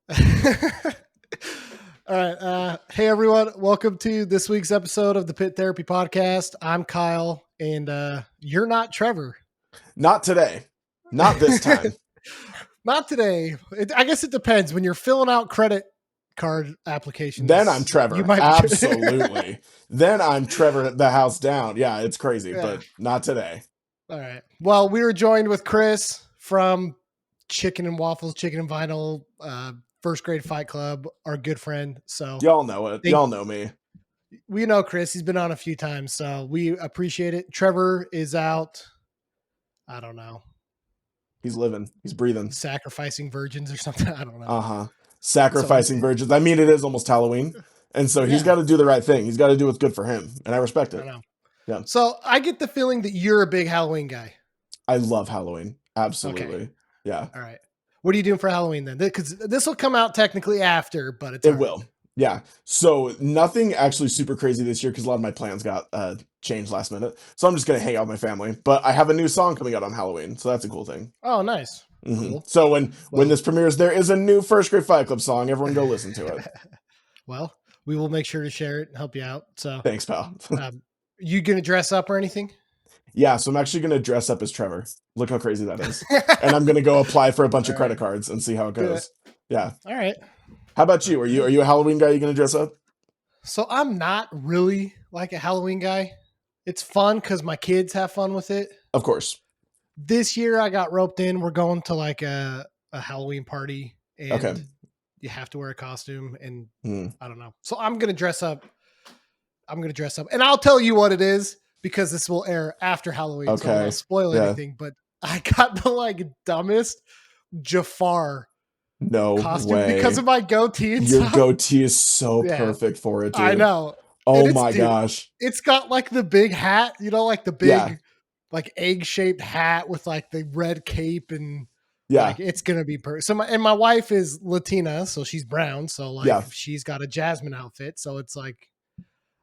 All right. Hey, everyone. Welcome to this week's episode of the Pit Therapy Podcast. I'm Kyle, and you're not Trevor. Not today. Not this time. Not today. I guess it depends. When you're filling out credit card applications, Then I'm Trevor. you might be Absolutely. Then I'm Trevor the house down. Yeah, it's crazy, Yeah. but not today. All right. Well, we were joined with Chris from Chicken and Waffles, Chicken and Vinyl, First Grade Fight Club, our good friend. So Y'all know it. Y'all know me. we know Chris. He's been on a few times, so we appreciate it. Trevor is out. I don't know, He's living. He's breathing. sacrificing virgins or something. I don't know. Uh-huh. Sacrificing virgins. I mean, it is almost Halloween. And so he's Yeah. got to do the right thing. He's got to do what's good for him. And I respect I it. know. Yeah. So I get the feeling that you're a big Halloween guy. I love Halloween. Absolutely. Okay. Yeah. All right. What are you doing for Halloween then? Because this will come out technically after, but it's It all right. will. Yeah. So nothing actually super crazy this year because a lot of my plans got changed last minute. So I'm just going to hang out with my family. But I have a new song coming out on Halloween. So that's a cool thing. Oh, nice. Mhm. Cool. So when this premieres, there is a new First Grade Fight Club song. Everyone go listen to it. Well, we will make sure to share it and help you out. So Thanks, pal. you going to dress up or anything? Yeah, so I'm actually going to dress up as Trevor. Look how crazy that is. And I'm going to go apply for a bunch of credit cards and see how it goes. Yeah. All right. How about you? Are you a Halloween guy? Are you going to dress up? So I'm not really like a Halloween guy. It's fun because my kids have fun with it. Of course. This year I got roped in. We're going to like a Halloween party and Okay. you have to wear a costume and Hmm. I don't know. So I'm going to dress up. And I'll tell you what it is because this will air after Halloween. So I Okay. won't spoil Yeah. anything, but I got the like dumbest Jafar No costume way. because of my goatee and Your stuff. goatee is so Yeah. perfect for it, dude. I know. Oh And my dude, gosh. it's got like the big hat, like the big, Yeah. like egg-shaped hat with like the red cape and Yeah. like it's gonna be perfect. So my wife is Latina, so she's brown. So like Yeah. she's got a Jasmine outfit. So it's like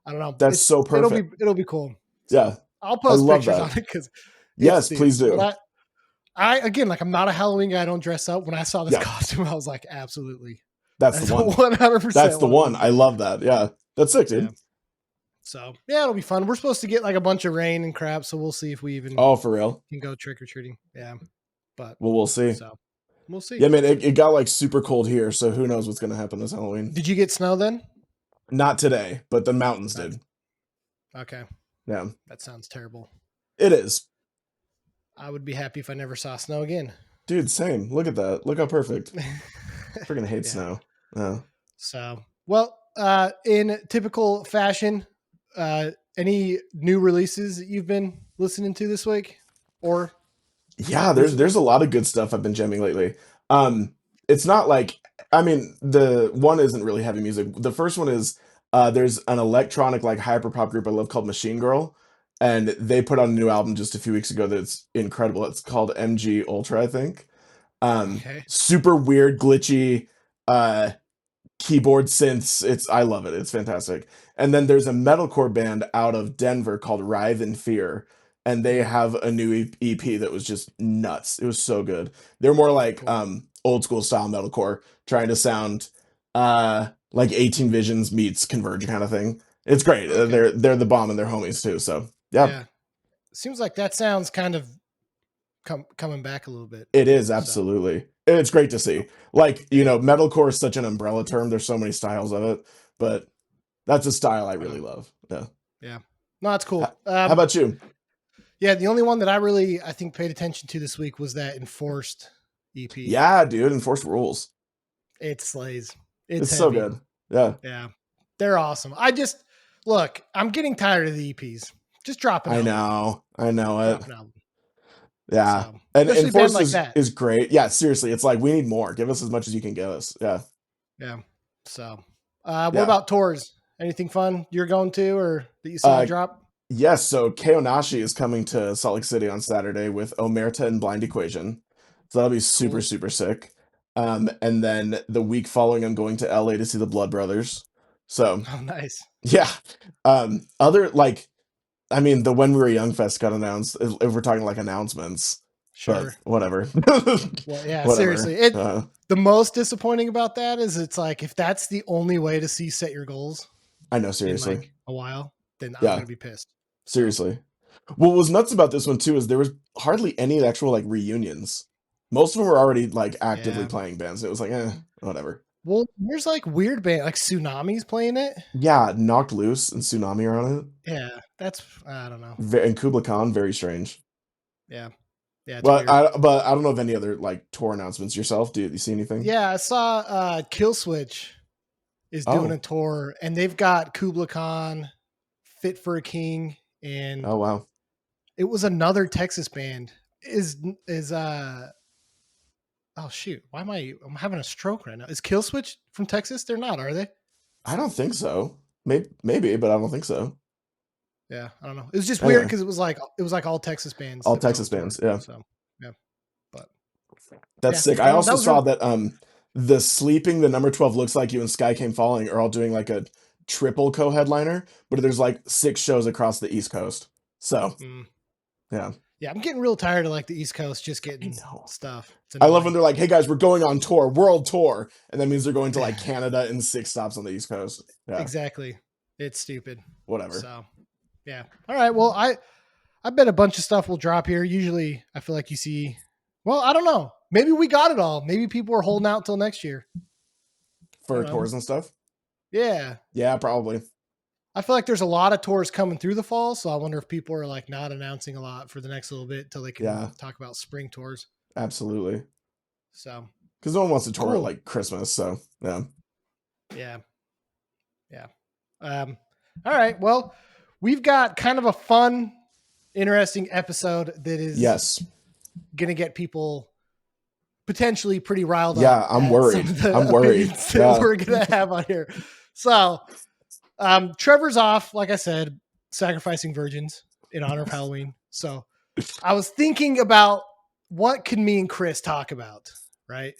I don't know. That's so perfect. It'll be cool. So Yeah. I'll post love pictures that. on it because Yes, please do. But I again, like I'm not a Halloween guy. I don't dress up. When I saw this Yeah. costume, I was like, absolutely. That's the one. 100%. That's the one. I love that. Yeah. That's sick, dude. Yeah. So yeah, it'll be fun. We're supposed to get like a bunch of rain and crap, so we'll see if we even Oh, for real? can go trick or treating. Yeah, but Well, we'll see. so we'll see. Yeah, man, it got like super cold here, so who knows what's gonna happen this Halloween? Did you get snow then? Not today, but the mountains did. Okay, Yeah, that sounds terrible. it is, I would be happy if I never saw snow again. dude. Same. Look at that. Look how perfect. Freaking hate Yeah. snow. Yeah. So well, in typical fashion, any new releases that you've been listening to this week, or Yeah, there's a lot of good stuff I've been jamming lately. It's not like, I mean, the one isn't really heavy music. The first one is there's an electronic like hyperpop group I love called Machine Girl, and they put out a new album just a few weeks ago that's incredible. It's called MG Ultra, I think. Okay. Super weird, glitchy keyboard synths. I love it. It's fantastic. And then there's a metalcore band out of Denver called Writhe in Fear, and they have a new EP that was just nuts. It was so good. They're more like Cool. old school style metalcore, trying to sound like 18 Visions meets Converge kind of thing. It's great. Okay. They're the bomb and they're homies too. So yeah. Seems like that sounds kind of coming back a little bit. It is absolutely. It's great to see. Like, metalcore is such an umbrella term. There's so many styles of it, but that's a style I really love. Yeah. Yeah. No, it's cool. How about you? Yeah, the only one that I think paid attention to this week was that Enforced EP. Yeah, dude, Enforced Rules. It slays. It's so good. Yeah. Yeah. They're awesome. I'm getting tired of the EPs. Just drop an album. I know it. Drop an album. Yeah. So, and Enforced like is great. Yeah, seriously. It's like we need more. Give us as much as you can give us. Yeah. Yeah. So what about tours? Anything fun you're going to or that you saw drop? Yes, so Keonashi is coming to Salt Lake City on Saturday with Omerta and Blind Equation. So that'll be super, super sick. And then the week following, I'm going to LA to see the Blood Brothers. So nice. Yeah. The When We Were Young Fest got announced, if we're talking like announcements. but Sure. whatever. Well, yeah, Whatever. seriously. The most disappointing about that is it's like if that's the only way to see set your goals I know, in seriously. like a while, then I'm Yeah, gonna be pissed. So seriously. What was nuts about this one too is there was hardly any actual like reunions. Most of them were already like actively yeah. playing bands. It was like, whatever. Well, there's like weird band like Tsunami's playing it. Yeah, Knocked Loose and Tsunami are on it. Yeah, that's I don't know. And Kubla Khan, very strange. Yeah, yeah, it's But weird. I don't know of any other like tour announcements yourself. Do you see anything? Yeah, I saw Killswitch is doing Oh, a tour, and they've got Kubla Khan, Fit for a King, and oh wow. it was another Texas band. Is oh shoot, why am I'm having a stroke right now? Is Killswitch from Texas? They're not, are they? I don't think so. Maybe, but I don't think so. Yeah, I don't know. It was just weird Anyway, because it was like all Texas bands all that went on Texas tour. bands. Yeah, So yeah, but that's yeah, sick. I I don't know. That also was saw that the Sleeping, the Number 12 Looks Like You, and Sky Came Falling are all doing like a triple co-headliner, but there's like 6 shows across the East Coast. So mm, yeah, yeah. I'm getting real tired of like the East Coast just I getting know. stuff. It's I love when annoying. they're like, "Hey guys, we're going on tour, world tour," and that means they're going to like Canada and 6 stops on the East Coast. Yeah, Exactly. It's stupid. whatever. So yeah. All right. Well, I bet a bunch of stuff will drop here. Usually I feel like you see, well, I don't know. Maybe we got it all. Maybe people are holding out till next year. I For don't know. tours and stuff. Yeah. Yeah, probably. I feel like there's a lot of tours coming through the fall. So I wonder if people are like not announcing a lot for the next little bit till they can Yeah, talk about spring tours. absolutely. So Because no one wants to tour at cool. like Christmas. So yeah. Yeah. Yeah. All right. Well, we've got kind of a fun, interesting episode that is Yes. going to get people potentially pretty riled Yeah, up I'm at some worried. of the I'm worried. opinions that Yeah. we're going to have on here. So, Trevor's off, like I said, sacrificing virgins in honor of Halloween. So, I was thinking about what can me and Chris talk about, right?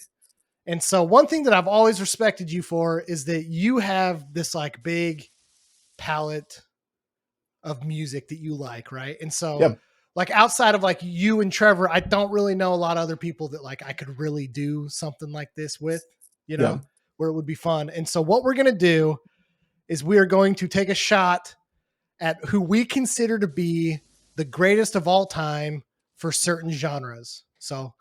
And so, one thing that I've always respected you for is that you have this like big palette of music that you like, right? And so, Yeah. like outside of like you and Trevor, I don't really know a lot of other people that like I could really do something like this with, you know, Yeah. where it would be fun. And so what we're going to do is we are going to take a shot at who we consider to be the greatest of all time for certain genres. So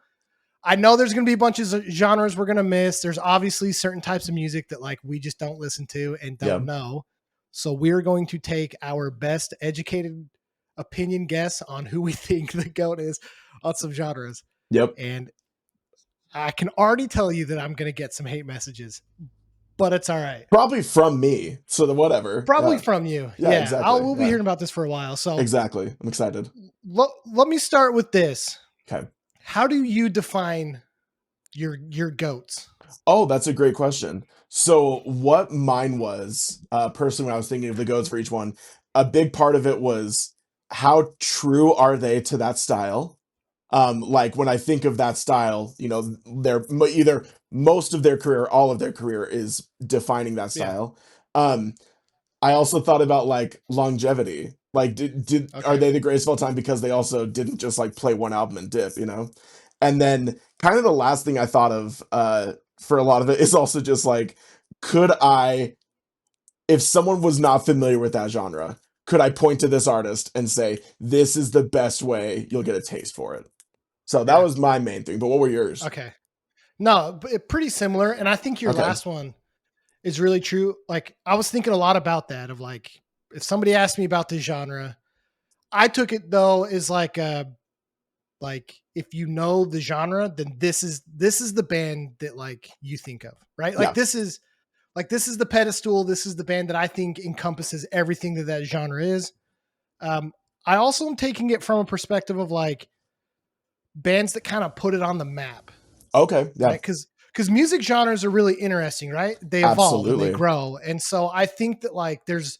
I know there's going to be a bunch of genres we're going to miss. There's obviously certain types of music that like we just don't listen to and don't Yeah. know. So we're going to take our best educated opinion guess on who we think the GOAT is on some genres. Yep. And I can already tell you that I'm going to get some hate messages, but it's all right. Probably from me. So then whatever. Probably Yeah. from you. Yeah, exactly. We'll be Yeah. hearing about this for a while. So Exactly. I'm excited. let me start with this. Okay. How do you define your GOATs? Oh, that's a great question. So what mine was, personally, when I was thinking of the goats for each one, a big part of it was how true are they to that style? Like when I think of that style, you know, they're either most of their career, all of their career is defining that Yeah. style. I also thought about like longevity. Like, are Okay. they the greatest of all time because they also didn't just like play one album and dip, you know? And then kind of the last thing I thought of for a lot of it is also just like, could I, if someone was not familiar with that genre, could I point to this artist and say, this is the best way you'll get a taste for it? So that Yeah. was my main thing. But what were yours? Okay. No, but pretty similar. And I think your Okay. last one is really true. Like I was thinking a lot about that of like, if somebody asked me about this genre, I took it though as like if you know the genre, then this is the band that like you think of, right? Like Yeah. this is the pedestal. This is the band that I think encompasses everything that genre is. I also am taking it from a perspective of like bands that kind of put it on the map, Okay. Yeah. right? Because music genres are really interesting, right? They evolve and they Absolutely. grow, and so I think that like there's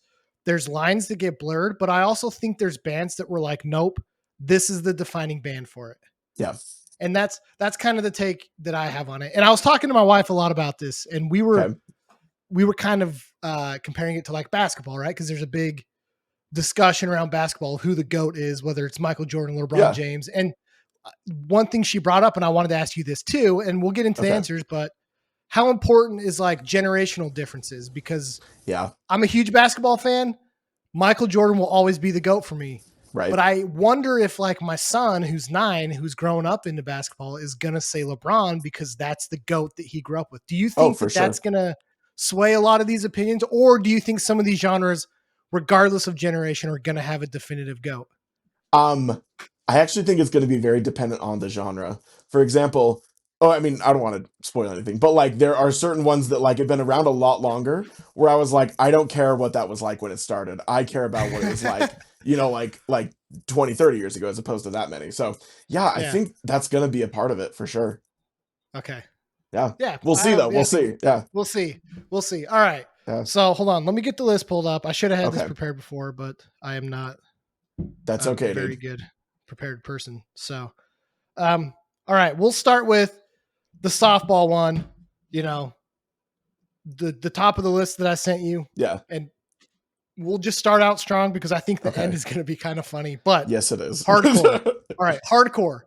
lines that get blurred, but I also think there's bands that were like, nope, this is the defining band for it. Yeah. And that's kind of the take that I have on it. And I was talking to my wife a lot about this, and we were kind of comparing it to like basketball, right? Because there's a big discussion around basketball, who the GOAT is, whether it's Michael Jordan, LeBron Yeah. James. And one thing she brought up, and I wanted to ask you this too, and we'll get into the Okay. answers, but how important is like generational differences? Because Yeah. I'm a huge basketball fan. Michael Jordan will always be the GOAT for me. Right. But I wonder if like my son, who's 9, who's grown up into basketball, is going to say LeBron because that's the GOAT that he grew up with. Do you Oh, think for that that's sure. going to sway a lot of these opinions? Or do you think some of these genres, regardless of generation, are going to have a definitive GOAT? I actually think it's going to be very dependent on the genre. For example, oh, I mean, I don't want to spoil anything, but like there are certain ones that like have been around a lot longer where I was like, I don't care what that was like when it started. I care about what it was like, like 20, 30 years ago as opposed to that many. So yeah, I Yeah. think that's going to be a part of it for sure. Okay. Yeah. Yeah. We'll see though. Yeah, We'll see. Yeah. we'll see. We'll see. All right. Yeah. So hold on. Let me get the list pulled up. I should have had this Okay. prepared before, but I am not That's a okay, very dude. good prepared person. So, all right. We'll start with the softball one. You know, the top of the list that I sent you, Yeah. and we'll just start out strong because I think the end Okay. is going to be kind of funny. But Yes, it is. hardcore. All right, hardcore.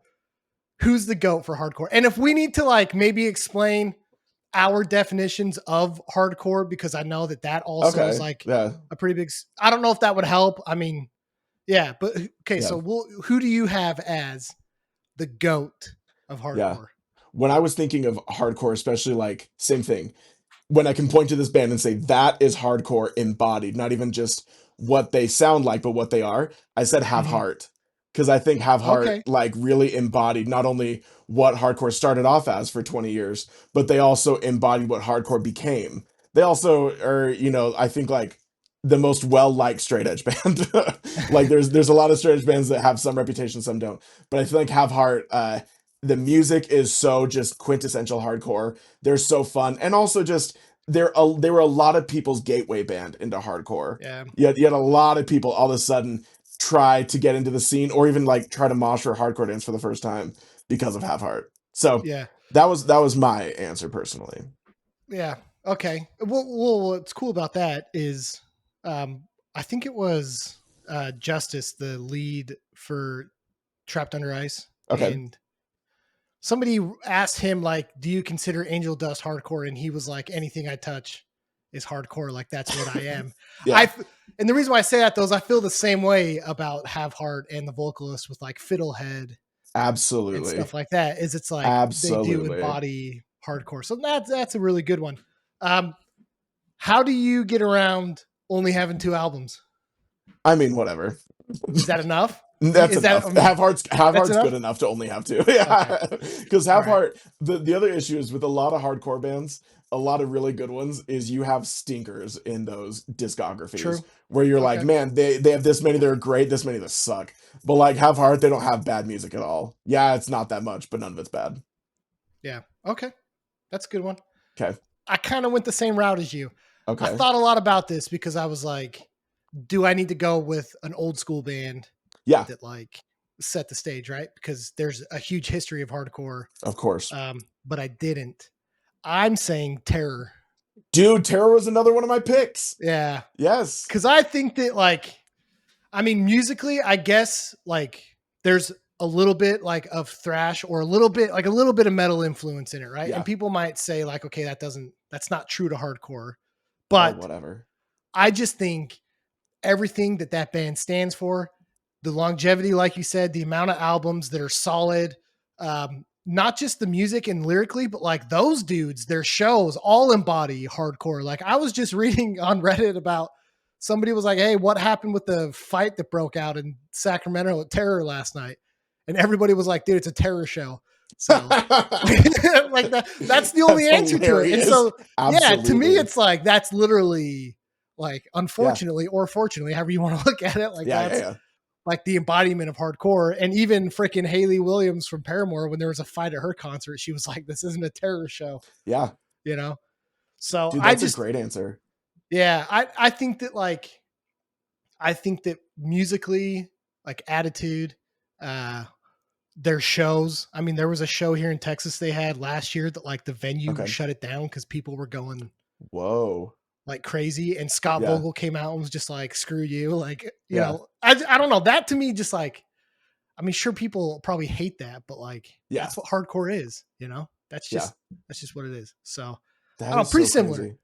Who's the GOAT for hardcore? And if we need to like maybe explain our definitions of hardcore, because I know that also is Okay. like Yeah. a pretty big. I don't know if that would help. I mean, yeah, but okay. Yeah. So who do you have as the GOAT of Yeah. hardcore? When I was thinking of hardcore, especially like same thing, when I can point to this band and say that is hardcore embodied, not even just what they sound like, but what they are, I said Have Mhm. Heart. Because I think Have Heart Okay. like really embodied not only what hardcore started off as for 20 years, but they also embodied what hardcore became. They also are, I think like the most well-liked straight edge band. Like there's a lot of straight edge bands that have some reputation, some don't. But I feel like Have Heart, the music is so just quintessential hardcore. They're so fun. And also just they were a lot of people's gateway band into hardcore. Yeah. You had a lot of people all of a sudden try to get into the scene or even like try to mosh or hardcore dance for the first time because of Have Heart. So Yeah. that was my answer personally. Yeah. Okay. Well, what's cool about that is, I think it was Justice, the lead for Trapped Under Ice, Okay. and somebody asked him like, "Do you consider Angel Dust hardcore?" And he was like, "Anything I touch is hardcore. Like that's what I am." Yeah, And the reason why I say that though is I feel the same way about Have Heart and the vocalist with like Fiddlehead and absolutely. stuff like that. Is it's like they do Absolutely. embody hardcore. So that's a really good one. Um, how do you get around only having 2 albums? I mean, whatever. Is that enough? That's Is that enough. Have that's Heart's enough? good enough to only have two. Okay. Yeah. Because All Have right. Heart, the other issue is with a lot of hardcore bands, a lot of really good ones, is you have stinkers in those discographies True. where you're like, Okay. man, they have this many that are great, this many that suck. But like Have Heart, they don't have bad music at all. Yeah, it's not that much, but none of it's bad. Yeah. Okay. That's a good one. Okay. I kind of went the same route as you. I Okay. thought a lot about this because I was like, do I need to go with an old school band Yeah, that like set the stage, right? Because there's a huge history of hardcore. of course. But I didn't. I'm saying Terror. Dude, Terror was another one of my picks. Yeah. Yes. Because I think that like, I mean, musically, I guess like there's a little bit like of thrash or a little bit of metal influence in it, right? And Yeah. people might say like, okay, that's not true to hardcore. Well, But whatever. I just think everything that band stands for, the longevity, like you said, the amount of albums that are solid, not just the music and lyrically, but like those dudes, their shows all embody hardcore. Like I was just reading on Reddit about somebody was like, "Hey, what happened with the fight that broke out in Sacramento at Terror last night?" And everybody was like, "Dude, it's a Terror show." So like that's the only That's answer to it. And hilarious. so yeah, to me, Absolutely. it's like that's literally like Yeah. unfortunately or fortunately, however you want to look at it, like Yeah, yeah, that's yeah. like the embodiment of hardcore. And even freaking Haley Williams from Paramore, when there was a fight at her concert, she was like, "This isn't a terror show," Yeah. you know. So Dude, I that's a just great answer. yeah, I think that like I think that musically, like attitude, uh, their shows. I mean, there was a show here in Texas they had last year that like the venue Okay. shut it down because people were going Whoa. like crazy, and Scott Yeah. Vogel came out and was just like, "Screw you!" Like, Yeah. I don't know. That to me, just like I mean, sure, people probably hate that, but like Yeah. that's what hardcore is, you know? That's Yeah. just what it is. So I That don't know, is pretty so similar. crazy.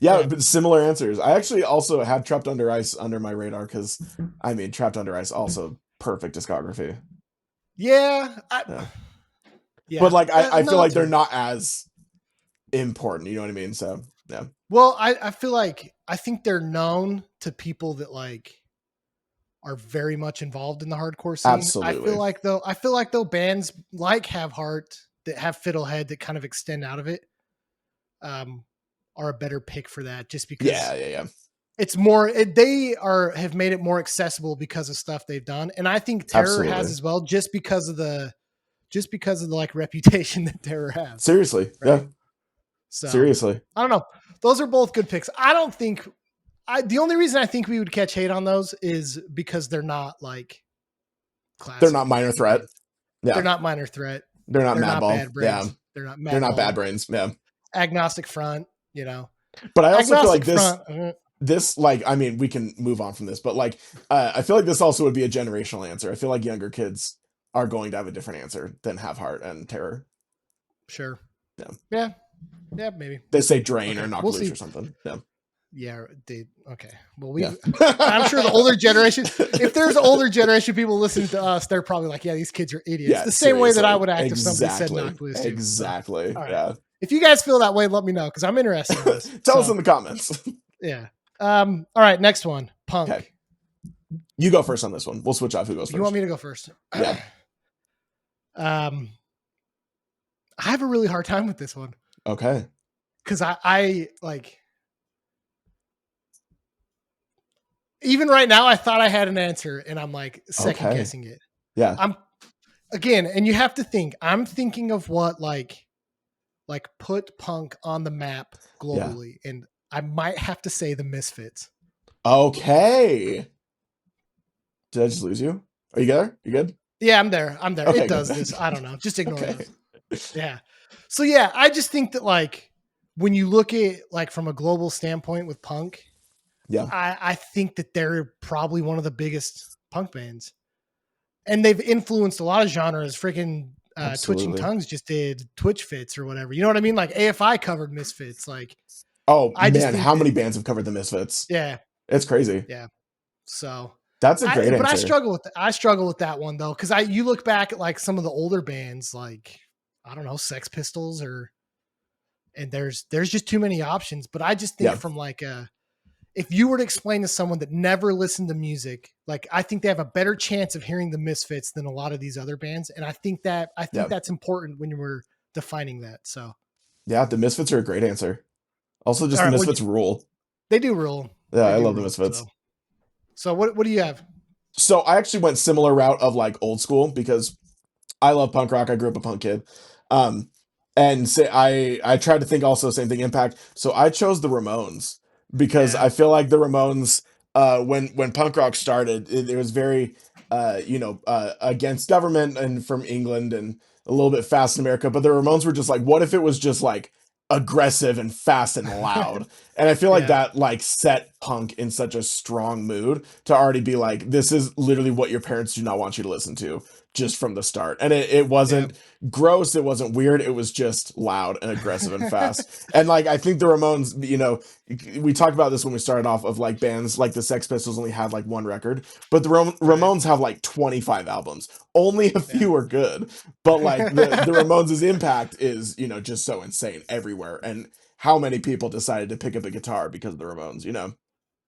Yeah, Yeah. but similar answers. I actually also had Trapped Under Ice under my radar because, I mean, Trapped Under Ice also perfect discography. Yeah. Yeah. But Yeah. like, I feel No, like that's they're fair. not as important. You know what I mean? So yeah, Well, I feel like I think they're known to people that like are very much involved in the hardcore scene. absolutely. I feel like though bands like Have Heart that have Fiddlehead that kind of extend out of it um are a better pick for that just because Yeah. it's more they are have made it more accessible because of stuff they've done. And I think Terror has Absolutely. as well just because of the like reputation that Terror has, Seriously. right? Yeah. So Seriously. I don't know. Those are both good picks. I don't think the only reason I think we would catch hate on those is because they're not like They're classic not Minor Threat. bands. They're Yeah. not Minor Threat. They're not They're not Madball. Bad Yeah. Brains. They're not They're not Madball. Bad Brains. Yeah. Agnostic Front, you know. But I also feel like Agnostic Front. this like, I mean, we can move on from this, but like, I feel like this also would be a generational answer. I feel like younger kids are going to have a different answer than Have Heart and Terror. Sure. Yeah. Yeah, maybe. They say Drain Okay, or Knock we'll Loose see. or something. Yeah. Yeah, they okay. Well, Yeah. I'm sure the older generation, if there's older generation people listening to us, they're probably like, yeah, these kids are idiots. Yeah, The same way that I seriously. would act if somebody said Exactly. knock loose too. So, Exactly. all right. Yeah. If you guys feel that way, let me know because I'm interested in this. Tell us in the comments. Yeah. All right, next one. Punk. Okay. You go first on this one. We'll switch off who goes first. You want me to go first? Yeah. I have a really hard time with this one. Okay. Because I like even right now I thought I had an answer and I'm like second guessing it. Yeah. I'm again, and you have to think, I'm thinking of what like put punk on the map globally, and I might have to say the Misfits. Okay. Did I just lose you? Are you there? You good? Yeah, I'm there. Okay, it does good. this. I don't know. Just ignore Okay. those. Yeah. So yeah, I just think that like when you look at like from a global standpoint with punk, Yeah. I think that they're probably one of the biggest punk bands. And they've influenced a lot of genres. Freaking Twitching Absolutely. Tongues just did Twitch Fits or whatever. You know what I mean? Like AFI covered Misfits. Like, Oh I just man, think how that- many bands have covered the Misfits? yeah, It's crazy. yeah. So That's a great answer. I struggle with that one though, because you look back at like some of the older bands, like I don't know, Sex Pistols and there's just too many options. But I just think Yeah. from like if you were to explain to someone that never listened to music, like I think they have a better chance of hearing the Misfits than a lot of these other bands. And I think that's important when we're defining that. So Yeah, the Misfits are a great answer. Also, just All the right, Misfits rule. they do rule. Yeah, They I do love the rule, Misfits. So what do you have? So I actually went similar route of like old school because I love punk rock. I grew up a punk kid. And say I tried to think also same thing impact. So I chose the Ramones because Yeah. I feel like the Ramones when punk rock started, it was very against government and from England and a little bit fast in America, but the Ramones were just like, what if it was just like aggressive and fast and loud? And I feel like that like set punk in such a strong mood to already be like, this is literally what your parents do not want you to listen to just from the start. And it wasn't gross, it wasn't weird, it was just loud and aggressive and fast. And like I think the Ramones, we talked about this when we started off of like bands like the Sex Pistols only had like one record, but the Ramones have like 25 albums. Only a few are good, but like the Ramones' impact is just so insane everywhere. And how many people decided to pick up a guitar because of the Ramones,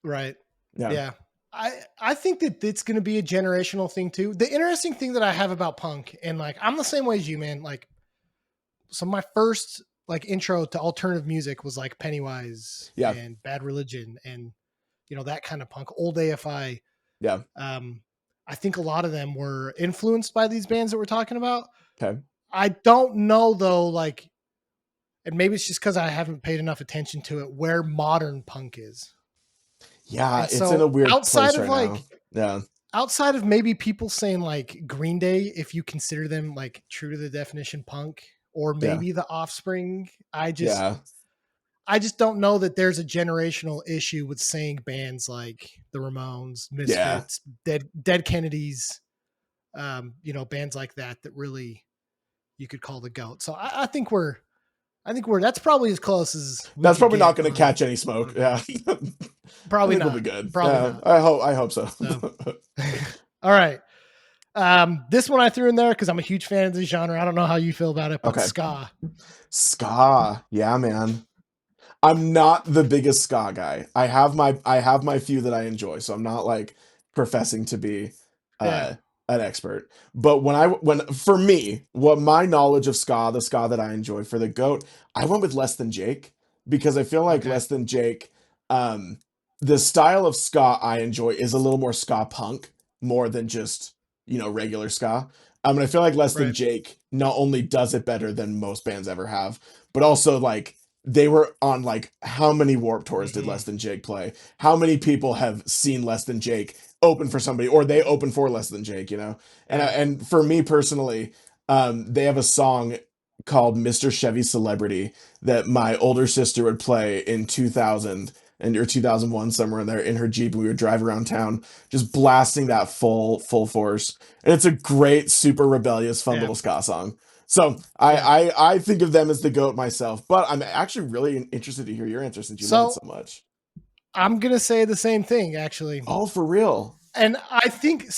Right. Yeah. I think that it's going to be a generational thing too. The interesting thing that I have about punk, and like I'm the same way as you, man. Like, so my first like intro to alternative music was like Pennywise and Bad Religion and that kind of punk, old AFI. Yeah. I think a lot of them were influenced by these bands that we're talking about. Okay. I don't know though, like, and maybe it's just because I haven't paid enough attention to it, where modern punk is. Yeah, And it's so in a weird outside place of right like now. Yeah. outside of maybe people saying like Green Day, if you consider them like true to the definition punk, or maybe the Offspring, I just don't know that there's a generational issue with saying bands like the Ramones, Misfits, Dead Kennedys, bands like that really you could call the GOAT. So I think that's probably as close as that's probably not going to catch any smoke. Yeah, probably not. We'll be good. Probably not. I hope so. All right. This one I threw in there because I'm a huge fan of the genre. I don't know how you feel about it, but ska, yeah, man. I'm not the biggest ska guy. I have my few that I enjoy, so I'm not like professing to be an expert. But for me, what my knowledge of ska, the ska that I enjoy for the GOAT, I went with Less Than Jake because I feel like Less Than Jake, the style of ska I enjoy is a little more ska punk, more than just regular ska. And I feel like Less Than Jake not only does it better than most bands ever have, but also like they were on like how many Warped Tours did Less Than Jake play? How many people have seen Less Than Jake open for somebody, or they open for Less Than Jake? And for me personally, they have a song called Mr. Chevy Celebrity that my older sister would play in 2000 or 2001, somewhere in there, in her Jeep, and we would drive around town just blasting that full force. And it's a great, super rebellious, fun little ska song. So I think of them as the GOAT myself, but I'm actually really interested to hear your answer since you love it so much. I'm gonna say the same thing, actually. Oh, for real? And I think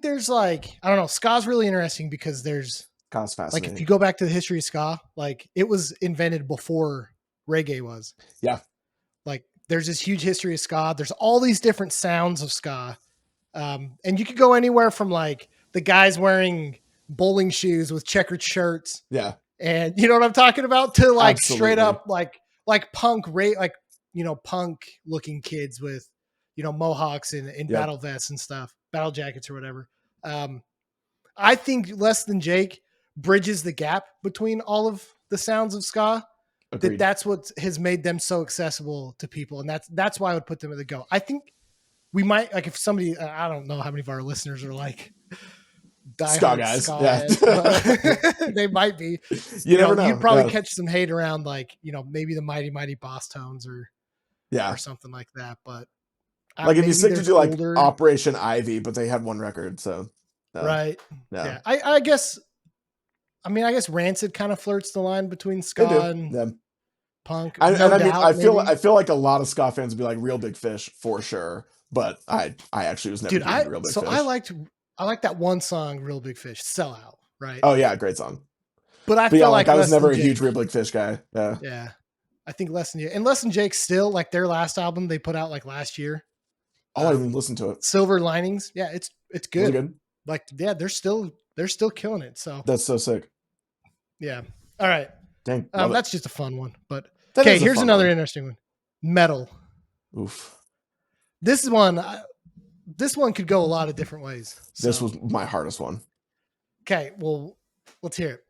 there's like, I don't know, ska's really interesting because there's ska's fascinating. Like if you go back to the history of ska, like it was invented before reggae was. Yeah. Like there's this huge history of ska. There's all these different sounds of ska. And you could go anywhere from like the guys wearing bowling shoes with checkered shirts. Yeah. And you know what I'm talking about? To like straight up like punk punk looking kids with, mohawks and battle vests and stuff, battle jackets or whatever. I think Less Than Jake bridges the gap between all of the sounds of ska. Agreed. That's what has made them so accessible to people. And that's why I would put them at the GOAT. I think we might, like if somebody, I don't know how many of our listeners are like ska guys. They might be. You never know. You'd probably catch some hate around like, maybe the Mighty Mighty Boss Tones or something like that. But like if you stick to do like Operation Ivy, but they had one record, so right. Yeah. I guess Rancid kind of flirts the line between ska and punk. I feel like a lot of ska fans would be like Real Big Fish for sure, but I actually was never Real Big Fish. So I like that one song, Real Big Fish, Sell Out, right? Oh yeah, great song. But I feel like I was never a huge Real Big Fish guy. Yeah. Yeah. I think Less Than Jake still, like their last album they put out like last year. Oh, I didn't listen to it. Silver Linings. Yeah, it's good. Was it good? Like, yeah, they're still killing it. So that's so sick. Yeah. All right. Dang. That's just a fun one. But okay, here's another interesting one. Metal. Oof. This one could go a lot of different ways. So. This was my hardest one. Okay, well, let's hear it.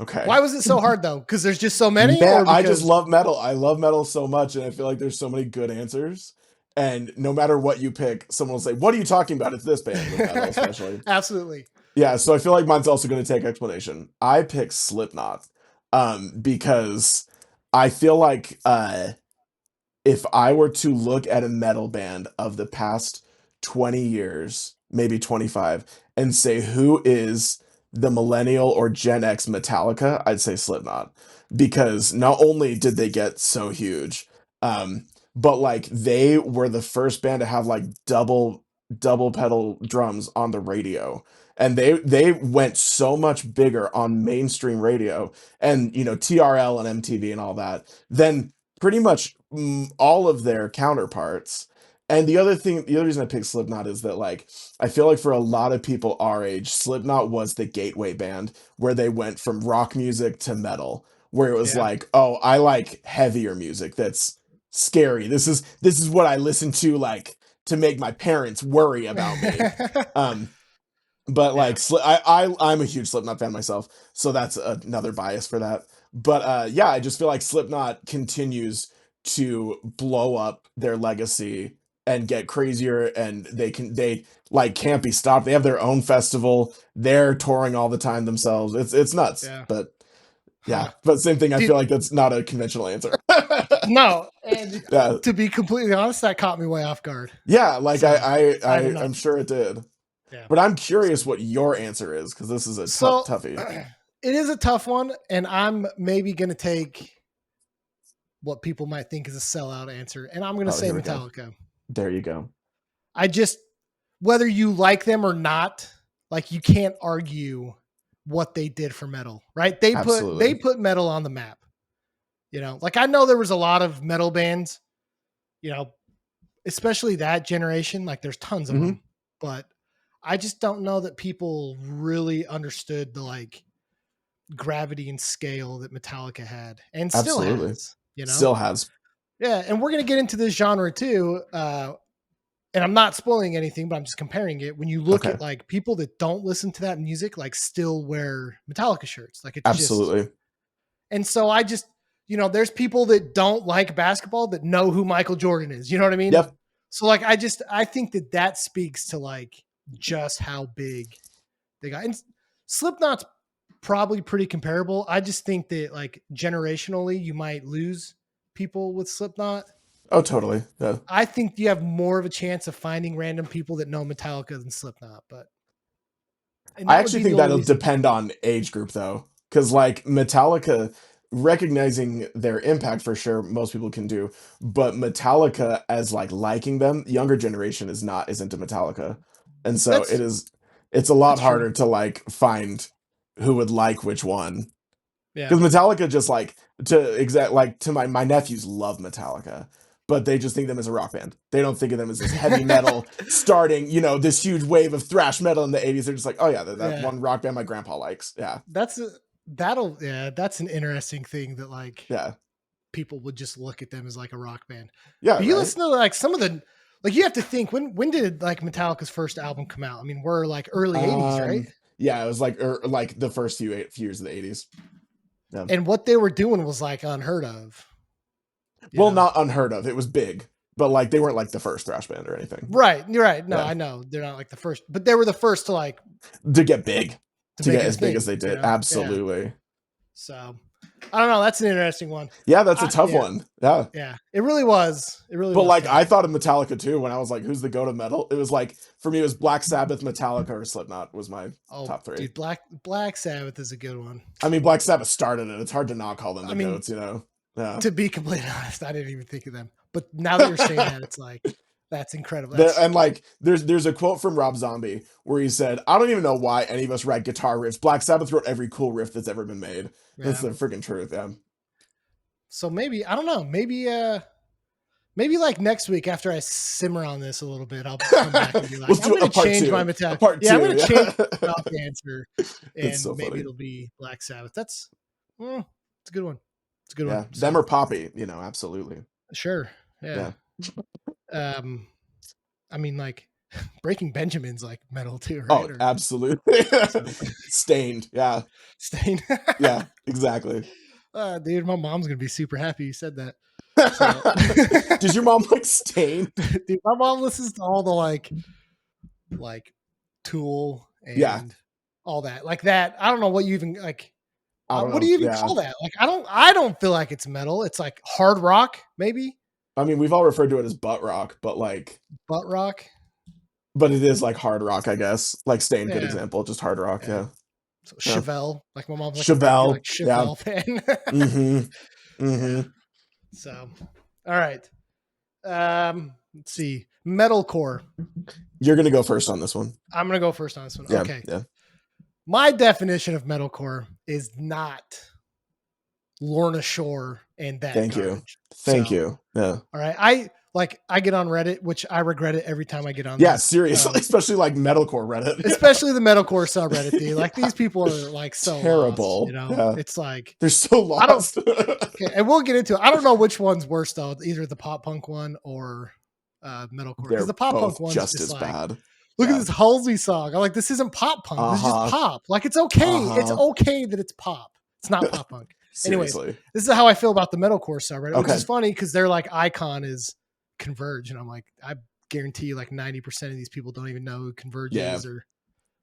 Okay. Why was it so hard though? Because there's just so many. I just love metal. I love metal so much, and I feel like there's so many good answers. And no matter what you pick, someone will say, "What are you talking about? It's this band," with metal especially. Absolutely. Yeah. So I feel like mine's also going to take explanation. I pick Slipknot, because I feel like if I were to look at a metal band of the past 20 years, maybe 25, and say who is the millennial or Gen X Metallica, I'd say Slipknot, because not only did they get so huge, but like they were the first band to have like double pedal drums on the radio, and they went so much bigger on mainstream radio and TRL and MTV and all that than pretty much all of their counterparts. And the other reason I picked Slipknot is that like I feel like for a lot of people our age, Slipknot was the gateway band where they went from rock music to metal, where it was like, oh, I like heavier music that's scary. This is what I listen to, like, to make my parents worry about me. But like I'm a huge Slipknot fan myself, so that's another bias for that. But I just feel like Slipknot continues to blow up their legacy and get crazier, and they can't be stopped. They have their own festival. They're touring all the time themselves. It's nuts. Yeah. But but same thing. I feel like that's not a conventional answer. No, and to be completely honest, that caught me way off guard. Yeah, like so, I'm sure it did. Yeah. But I'm curious what your answer is because this is a So toughie. it is a tough one, and I'm maybe going to take what people might think is a sellout answer, and I'm going to Oh, say here we go. Metallica. There you go. I just, whether you like them or not, like you can't argue what they did for metal, right? They Absolutely. put metal on the map. You know, like I know there was a lot of metal bands, you know, especially that generation. Like there's tons of Mhm. them, but I just don't know that people really understood the like gravity and scale that Metallica had and still Absolutely. has, you know? Still has. Yeah. And we're going to get into this genre too. And I'm not spoiling anything, but I'm just comparing it. When you look Okay. at like people that don't listen to that music, like still wear Metallica shirts. Like it's just, Absolutely. and so I just, you know, there's people that don't like basketball that know who Michael Jordan is. You know what I mean? Yep. So like, I think that that speaks to like just how big they got. And Slipknot's probably pretty comparable. I just think that like generationally, you might lose people with Slipknot. Oh, totally. Yeah. I think you have more of a chance of finding random people that know Metallica than Slipknot, but and I that would actually be the think only that'll reason. depend on age group though. Because like Metallica, recognizing their impact for sure, most people can do. But Metallica as like liking them, younger generation is into Metallica. And so That's it's a lot that's true. harder to like find who would like which one. Yeah. Because Metallica just like to my nephews love Metallica, but they just think them as a rock band. They don't think of them as this heavy metal starting, this huge wave of thrash metal in the 80s. They're just like, oh yeah, that Yeah. one rock band my grandpa likes. Yeah. That's an interesting thing that like Yeah. people would just look at them as like a rock band. Yeah, But you right. listen to like some of the like you have to think when did like Metallica's first album come out? I mean, we're like early 80s, right? Yeah, it was like the first few years of the 80s. Yeah. And what they were doing was like unheard of. Well, know? not unheard of. It was big, but like they weren't like the first thrash band or anything. Right. You're right. No, Yeah. I know they're not like the first, but they were the first to like To get big. To make get it a as big thing, as they did. you know? Absolutely. Yeah. So I don't know. That's an interesting one. Yeah, that's a tough one. Yeah. Yeah. It really was. It really But was. like tough. I thought of Metallica too when I was like, who's the go to metal? It was like for me it was Black Sabbath, Metallica, or Slipknot was my top three. Dude, Black Sabbath is a good one. I mean, Black Sabbath started it. It's hard to not call them the I mean, goats, Yeah. To be completely honest, I didn't even think of them. But now that you're saying that, it's like that's incredible. And like there's a quote from Rob Zombie where he said, I don't even know why any of us write guitar riffs. Black Sabbath wrote every cool riff that's ever been made. That's the freaking truth, yeah. So maybe, I don't know, maybe like next week after I simmer on this a little bit, I'll come back and be like, I'm going to change my Metallica. Yeah, I'm going to change my answer, and so maybe funny. it'll be Black Sabbath. It's a good one. It's a good Yeah, one. them or Poppy, absolutely. Sure. Yeah. I mean, like Breaking Benjamin's like metal too, right? Oh, absolutely. Stained, yeah. Stained. Yeah, exactly. Dude, my mom's gonna be super happy you said that. So. Does your mom like Stained? Dude, my mom listens to all the like Tool and all that. Like that. I don't know what you even like. What do you even call that? Like I don't feel like it's metal. It's like hard rock, maybe. I mean, we've all referred to it as butt rock, but like butt rock. But it is like hard rock, I guess. Like Stained, good example, just hard rock, yeah. So Chevelle, like my mom's like Chevelle, like Chevelle fan. Yeah. So, all right. Let's see. Metalcore. You're gonna go first on this one. I'm gonna go first on this one. Yeah, okay. Yeah. My definition of metalcore is not Lorna Shore and that. Thank you. Yeah. All right. I get on Reddit, which I regret it every time I get on. Yeah, seriously, especially like metalcore Reddit, especially the metalcore subreddit. Dude, like these people are like so terrible. Lost, It's like they're so lost. Okay, and we'll get into it. I don't know which one's worse though, either the pop punk one or metalcore. Because the pop punk one's just as like, bad. Look at this Halsey song. I'm like, this isn't pop punk. This is just pop. Like it's okay. It's okay that it's pop. It's not pop punk. Anyways, this is how I feel about the metalcore subreddit, which is funny because their like icon is Converge, and I'm like, I guarantee you like 90% of these people don't even know who Converge is or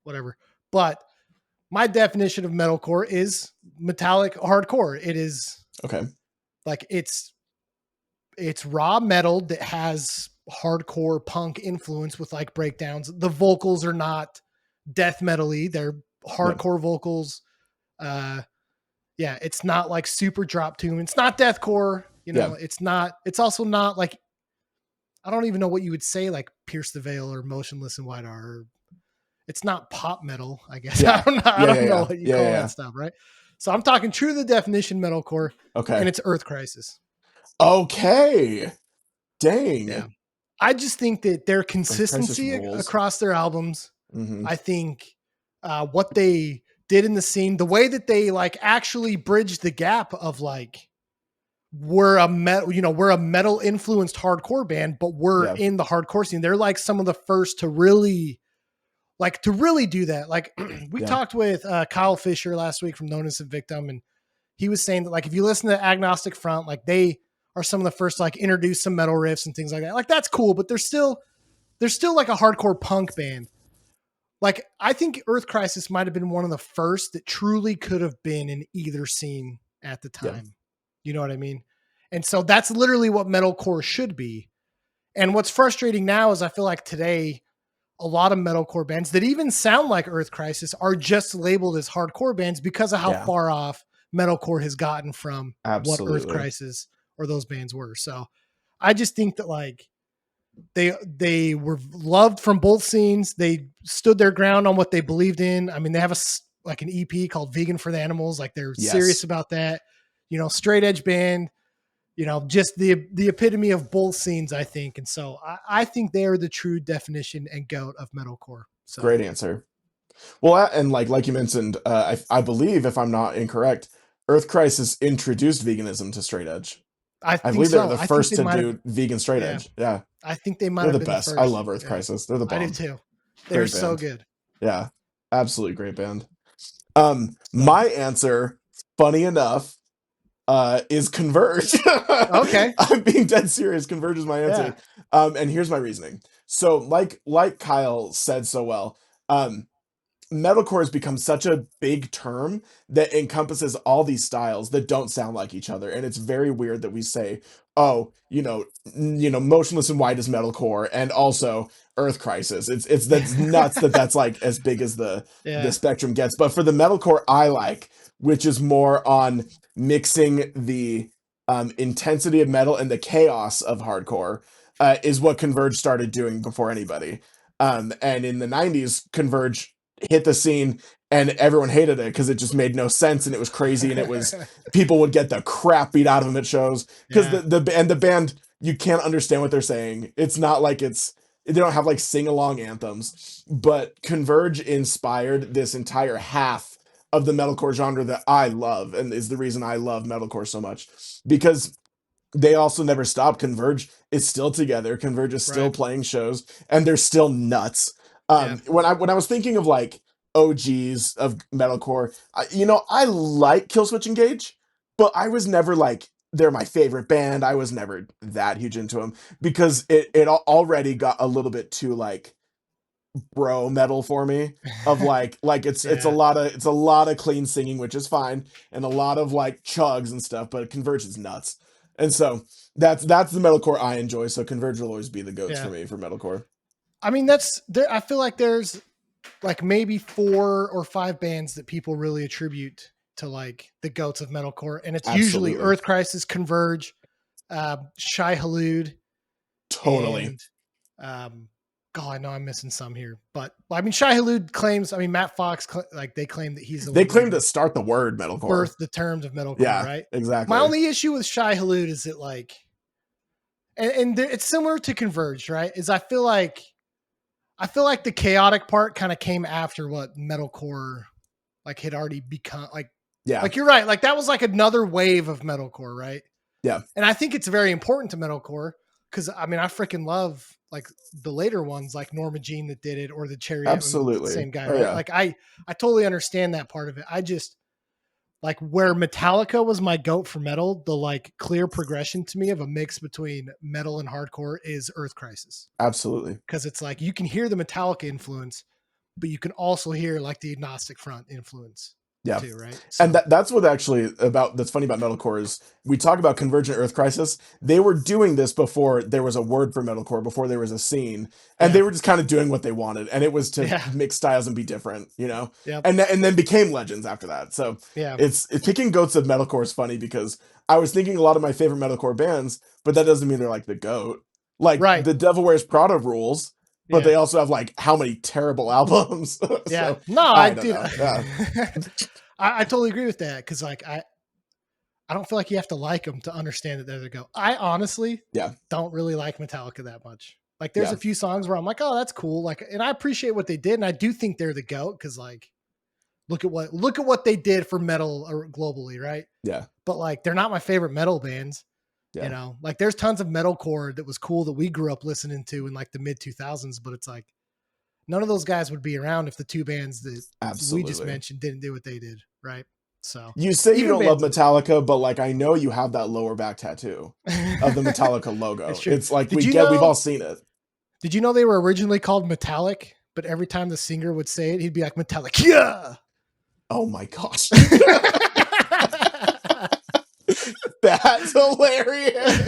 whatever. But my definition of metalcore is metallic hardcore. It is okay. Like it's raw metal that has hardcore punk influence with like breakdowns. The vocals are not death metal-y, they're hardcore vocals. Yeah, it's not like super drop tune. It's not deathcore, Yeah. it's also not like, I don't even know what you would say, like Pierce the Veil or Motionless in White R. It's not pop metal, I guess. Yeah. I don't know Yeah. what you Yeah. call Yeah. that stuff, right? So I'm talking true to the definition metalcore, Okay. and it's Earth Crisis. Okay. Dang. Yeah. I just think that their Crisis consistency rules. across their albums, Mhm. I think what they did in the scene, the way that they like actually bridged the gap of like, we're a metal influenced hardcore band, but we're Yeah. in the hardcore scene. They're like some of the first to really do that. Like we Yeah. talked with Kyle Fisher last week from No Innocent Victim, and he was saying that like if you listen to Agnostic Front, like they are some of the first to like introduce some metal riffs and things like that. Like that's cool, but they're still like a hardcore punk band. Like I think Earth Crisis might have been one of the first that truly could have been in either scene at the time. Yeah. You know what I mean? And so that's literally what metalcore should be. And what's frustrating now is I feel like today, a lot of metalcore bands that even sound like Earth Crisis are just labeled as hardcore bands because of how Yeah. far off metalcore has gotten from what Earth Absolutely. Crisis or those bands were. So I just think that like they were loved from both scenes. They stood their ground on what they believed in. I mean, they have like an EP called Vegan for the Animals. Like they're Yes. serious about that, straight edge band, just the epitome of both scenes, I think. And so I think they are the true definition and goat of metalcore. So Great answer. Well, and like you mentioned, I believe, if I'm not incorrect, Earth Crisis introduced veganism to straight edge. I I think believe they're so. the I first think they to might do have, vegan straight yeah. edge. Yeah. I think they might They're have the been best. the first. I love Earth Yeah. Crisis. They're the bomb. I do too. They're Great so band. good. Yeah. Absolutely great band. My answer, funny enough, is Converge. Okay. I'm being dead serious. Converge is my answer. Yeah. And here's my reasoning. So like Kyle said so well, metalcore has become such a big term that encompasses all these styles that don't sound like each other, and it's very weird that we say, oh, Motionless in White is metalcore, and also Earth Crisis. It's that's nuts that's like as big as the spectrum gets. But for the metalcore I like, which is more on mixing the intensity of metal and the chaos of hardcore, is what Converge started doing before anybody. And in the 90s, Converge hit the scene and everyone hated it because it just made no sense and it was crazy and it was people would get the crap beat out of them at shows because the band, you can't understand what they're saying. It's not like they don't have like sing-along anthems, but Converge inspired this entire half of the metalcore genre that I love, and is the reason I love metalcore so much, because they also never stopped. Converge is still together. Converge is still playing shows, and they're still nuts. When I was thinking of like OGs of metalcore, I like Killswitch Engage, but I was never like they're my favorite band. I was never that huge into them because it already got a little bit too like bro metal for me, of like it's a lot of clean singing, which is fine, and a lot of like chugs and stuff, but Converge is nuts. And so that's the metalcore I enjoy. So Converge will always be the goats for me for metalcore. I mean, I feel like there's like maybe 4 or 5 bands that people really attribute to like the goats of metalcore, and it's usually Earth Crisis, Converge, Shai Hulud. Totally. And, God, I know I'm missing some here, but I mean, Shai Hulud claims. I mean, Matt Fox, like they claim that he's they claim to start the word metalcore, birth the terms of metalcore, right? Exactly. My only issue with Shai Hulud is that like, and it's similar to Converge, right? Is I feel like the chaotic part kind of came after what metalcore like had already become. Like, like you're right. Like that was like another wave of metalcore, right? Yeah. And I think it's very important to metalcore because I mean I freaking love like the later ones like Norma Jean that did it, or the Chariot. Absolutely. Same guy. Right? Like I totally understand that part of it. I just like where Metallica was my goat for metal, the like clear progression to me of a mix between metal and hardcore is Earth Crisis. Absolutely. Because it's like you can hear the Metallica influence, but you can also hear like the Agnostic Front influence Yeah. too, right? And that's what actually that's funny about metalcore is we talk about Convergent Earth Crisis. They were doing this before there was a word for metalcore, before there was a scene, and they were just kind of doing what they wanted, and it was to mix styles and be different, Yep. and then became legends after that. So it's picking goats of metalcore is funny because I was thinking a lot of my favorite metalcore bands, but that doesn't mean they're like the goat. Like the Devil Wears Prada rules, but they also have like how many terrible albums. Yeah. So, no, I I don't did. know. Yeah. I totally agree with that because like I don't feel like you have to like them to understand that they're the goat. I honestly don't really like Metallica that much. Like there's a few songs where I'm like, oh, that's cool. Like, and I appreciate what they did, and I do think they're the goat because like look at what they did for metal globally, right? Yeah. But like they're not my favorite metal bands. Yeah. You know, like there's tons of metalcore that was cool that we grew up listening to in like the mid 2000s, but it's like none of those guys would be around if the two bands that we just mentioned didn't do what they did, right? So you say you don't love Metallica, but like I know you have that lower back tattoo of the Metallica logo. It's like we've all seen it. Did you know they were originally called Metallic, but every time the singer would say it, he'd be like Metallic. Yeah. Oh my gosh. That's hilarious.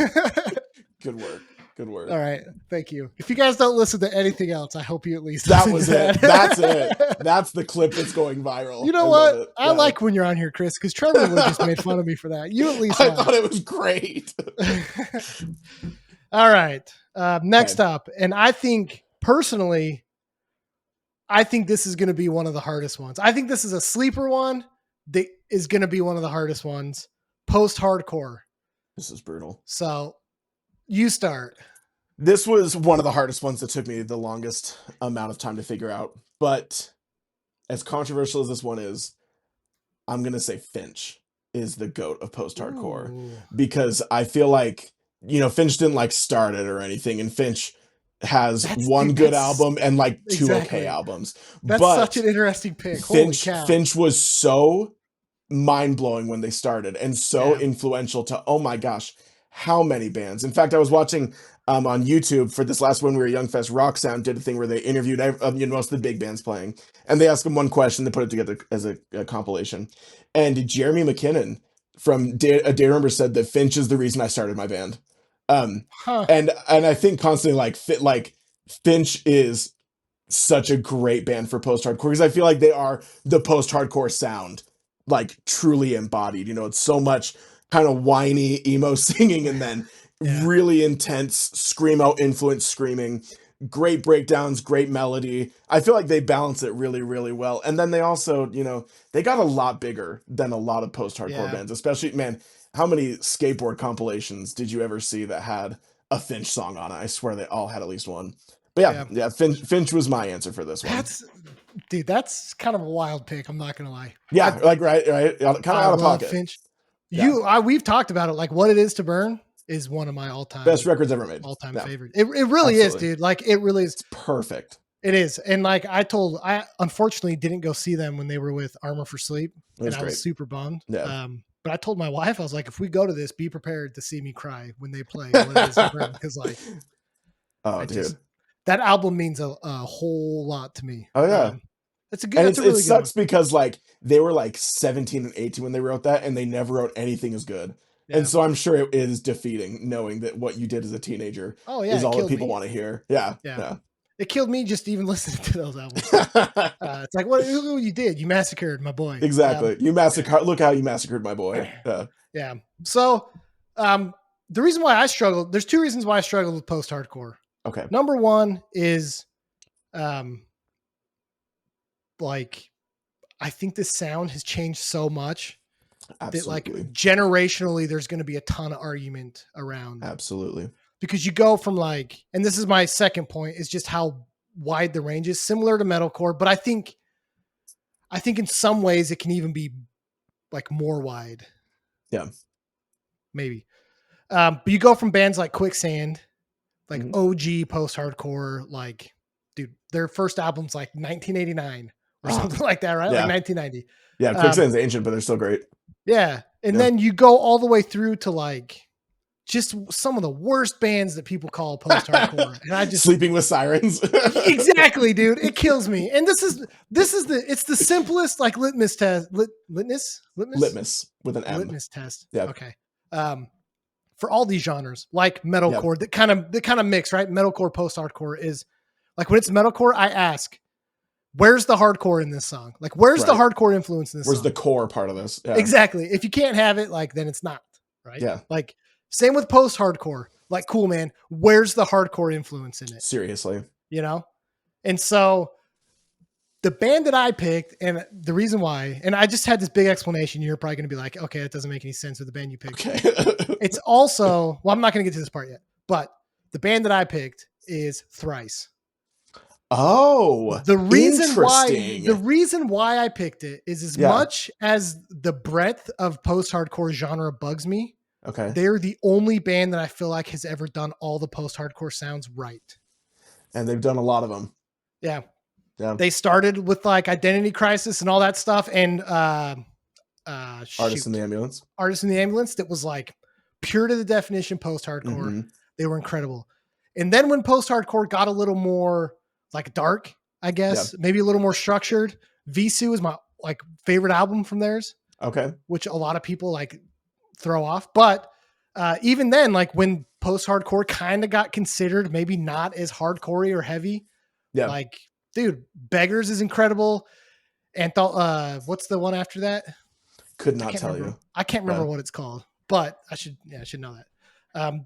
Good work. Good work. All right. Thank you. If you guys don't listen to anything else, I hope you at least that was it. That's it. That's the clip that's going viral. You know what? I like when you're on here, Chris, because Trevor would just made fun of me for that. You at least I thought it was great. All right. Next up, and I think personally, this is going to be one of the hardest ones. I think this is a sleeper one that is going to be one of the hardest ones. Post-hardcore. This is brutal. So you start. This was one of the hardest ones that took me the longest amount of time to figure out. But as controversial as this one is, I'm going to say Finch is the GOAT of post-hardcore. Because I feel like, Finch didn't like start it or anything. And Finch has one good album and like two okay albums. That's such an interesting pick. Holy cow. Finch was so mind-blowing when they started and so influential to, oh my gosh, how many bands. In fact, I was watching on YouTube for this last When We Were Young Fest. Rock Sound did a thing where they interviewed most of the big bands playing, and they asked them one question. They put it together as a compilation, and Jeremy McKinnon from Day Remember said that Finch is the reason I started my band. And I think constantly like Finch is such a great band for post-hardcore because I feel like they are the post-hardcore sound, like truly embodied. It's so much kind of whiny emo singing and then really intense screamo influence screaming, great breakdowns, great melody. I feel like they balance it really, really well. And then they also, they got a lot bigger than a lot of post-hardcore bands, especially, man, how many skateboard compilations did you ever see that had a Finch song on it? I swear they all had at least one. But yeah, Finch was my answer for this one. That's kind of a wild pick. I'm not gonna lie. Yeah, right. Kind of out of pocket. Finch. We've talked about it. Like What It Is to Burn is one of my all-time best records ever made. All-time favorite. It really is, dude. Like it really is. It's perfect. It is. And like I unfortunately didn't go see them when they were with Armor for Sleep, and I was super bummed. Yeah. But I told my wife, I was like, if we go to this, be prepared to see me cry when they play What It Is to Burn, because like, that album means a whole lot to me. Oh yeah. It's a good. And it sucks because like they were like 17 and 18 when they wrote that, and they never wrote anything as good. Yeah. And so I'm sure it is defeating knowing that what you did as a teenager is all that people want to hear. Yeah. It killed me just even listening to those albums. It's like, what you did? You massacred my boy. Exactly. You massacred. Look how you massacred my boy. Yeah. So the reason why I struggled, there's two reasons why I struggled with post-hardcore. Okay. Number one is, like, I think the sound has changed so much that like generationally, there's going to be a ton of argument around. Absolutely. Because you go from like, and this is my second point, is just how wide the range is, similar to metalcore, but I think in some ways it can even be like more wide. Yeah. Maybe. But you go from bands like Quicksand, like OG post-hardcore, like, dude, their first album's like 1989 or something like that, right? Yeah. Like 1990. Yeah, Quicksand's ancient, but they're still great. Yeah. And then you go all the way through to like just some of the worst bands that people call post-hardcore. And I just Sleeping with Sirens. exactly, dude. It kills me. And it's the simplest like litmus test. Litmus with an M. Litmus test. Yeah. Okay. For all these genres, like metalcore, that kind of mix, right? Metalcore, post-hardcore is like when it's metalcore, I ask, where's the hardcore in this song? Like, where's the hardcore influence in this Where's song? the core part of this? Yeah. Exactly. If you can't have it, like, then it's not, right? Yeah. Like, same with post-hardcore. Like, cool, man. Where's the hardcore influence in it? Seriously. You know? And so the band that I picked, and the reason why, and I just had this big explanation. You're probably going to be like, okay, that doesn't make any sense with the band you picked. Okay. It's also, well, I'm not going to get to this part yet, but the band that I picked is Thrice. Oh, the reason why I picked it is as much as the breadth of post-hardcore genre bugs me. Okay. They're the only band that I feel like has ever done all the post-hardcore sounds right. And they've done a lot of them. Yeah. Yeah. They started with like Identity Crisis and all that stuff. And Artists in the Ambulance. Artists in the Ambulance. That was like pure to the definition post-hardcore. Mm-hmm. They were incredible. And then when post-hardcore got a little more like dark, I guess, maybe a little more structured, Visu is my like favorite album from theirs. Okay. Which a lot of people like throw off. But even then, like when post-hardcore kind of got considered maybe not as hardcore or heavy, like, dude, Beggars is incredible. And what's the one after that? Could not tell you. I can't remember what it's called, but I should know that.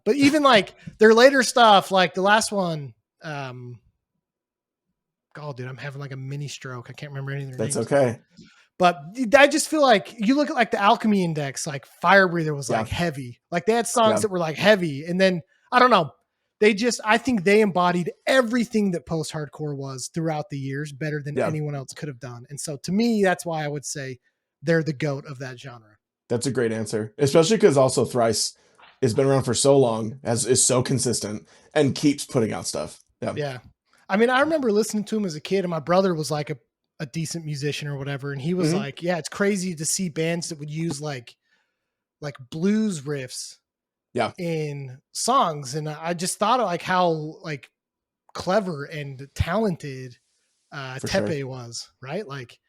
But even like their later stuff, like the last one, God, dude, I'm having like a mini stroke. I can't remember any of their names. That's okay. But I just feel like you look at like the Alchemy Index, like Fire Breather was like heavy. Like they had songs that were like heavy. And then I don't know. I think they embodied everything that post-hardcore was throughout the years better than anyone else could have done. And so to me, that's why I would say they're the GOAT of that genre. That's a great answer, especially because also Thrice has been around for so long, is so consistent and keeps putting out stuff. Yeah. I mean, I remember listening to him as a kid, and my brother was like a decent musician or whatever. And he was like, yeah, it's crazy to see bands that would use like blues riffs in songs. And I just thought of like how like clever and talented Tepe was, right? Like,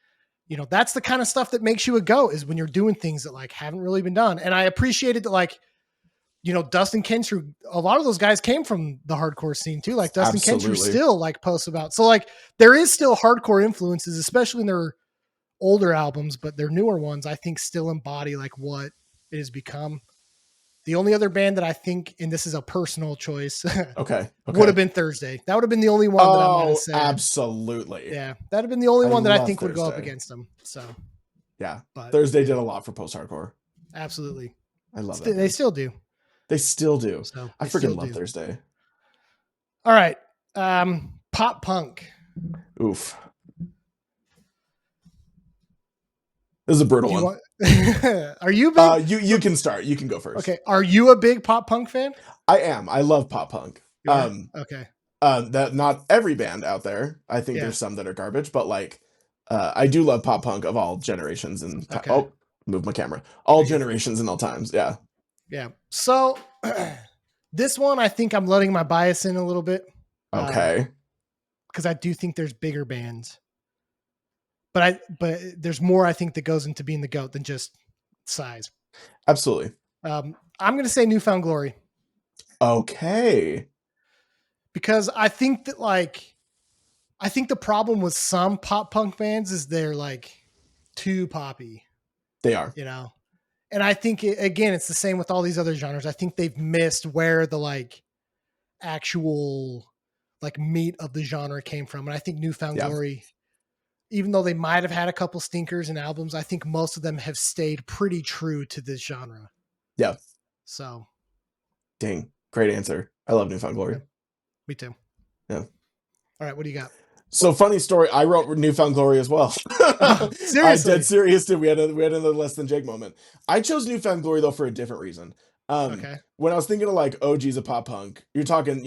you know, that's the kind of stuff that makes you a GOAT, is when you're doing things that like haven't really been done. And I appreciated that, like, you know, Dustin Kensrue, a lot of those guys came from the hardcore scene too. Like Dustin Kensrue still like posts about, so like there is still hardcore influences, especially in their older albums, but their newer ones, I think still embody like what it has become. The only other band that I think, and this is a personal choice, would have been Thursday. That would have been the only one that I might have said. Absolutely. Yeah. That'd have been the only one that I think would go up against them. So yeah, but Thursday did a lot for post-hardcore. Absolutely. I love it. They still do. They still do. So I freaking love Thursday. All right. Pop punk. Oof. This is a brutal one. Are you big? You can start. You can go first. Okay. Are you a big pop punk fan? I am. I love pop punk. Okay. That not every band out there. I think there's some that are garbage, but like I do love pop punk of all generations and move my camera. All generations and all times. Yeah. Yeah. So this one, I think I'm letting my bias in a little bit. Okay. Because I do think there's bigger bands. But there's more, I think, that goes into being the GOAT than just size. Absolutely. I'm going to say New Found Glory. Okay. Because I think that I think the problem with some pop punk bands is they're like too poppy. They are. You know? And I think, again, it's the same with all these other genres. I think they've missed where the like actual like meat of the genre came from. And I think New Found Glory, even though they might have had a couple stinkers in albums, I think most of them have stayed pretty true to this genre. Yeah. So. Dang. Great answer. I love New Found Glory. Yeah. Me too. Yeah. All right. What do you got? So funny story. I wrote New Found Glory as well. Seriously? I dead serious. We had another Less Than Jake moment. I chose New Found Glory though for a different reason. Um, Okay. when I was thinking of like OGs of pop punk, you're talking,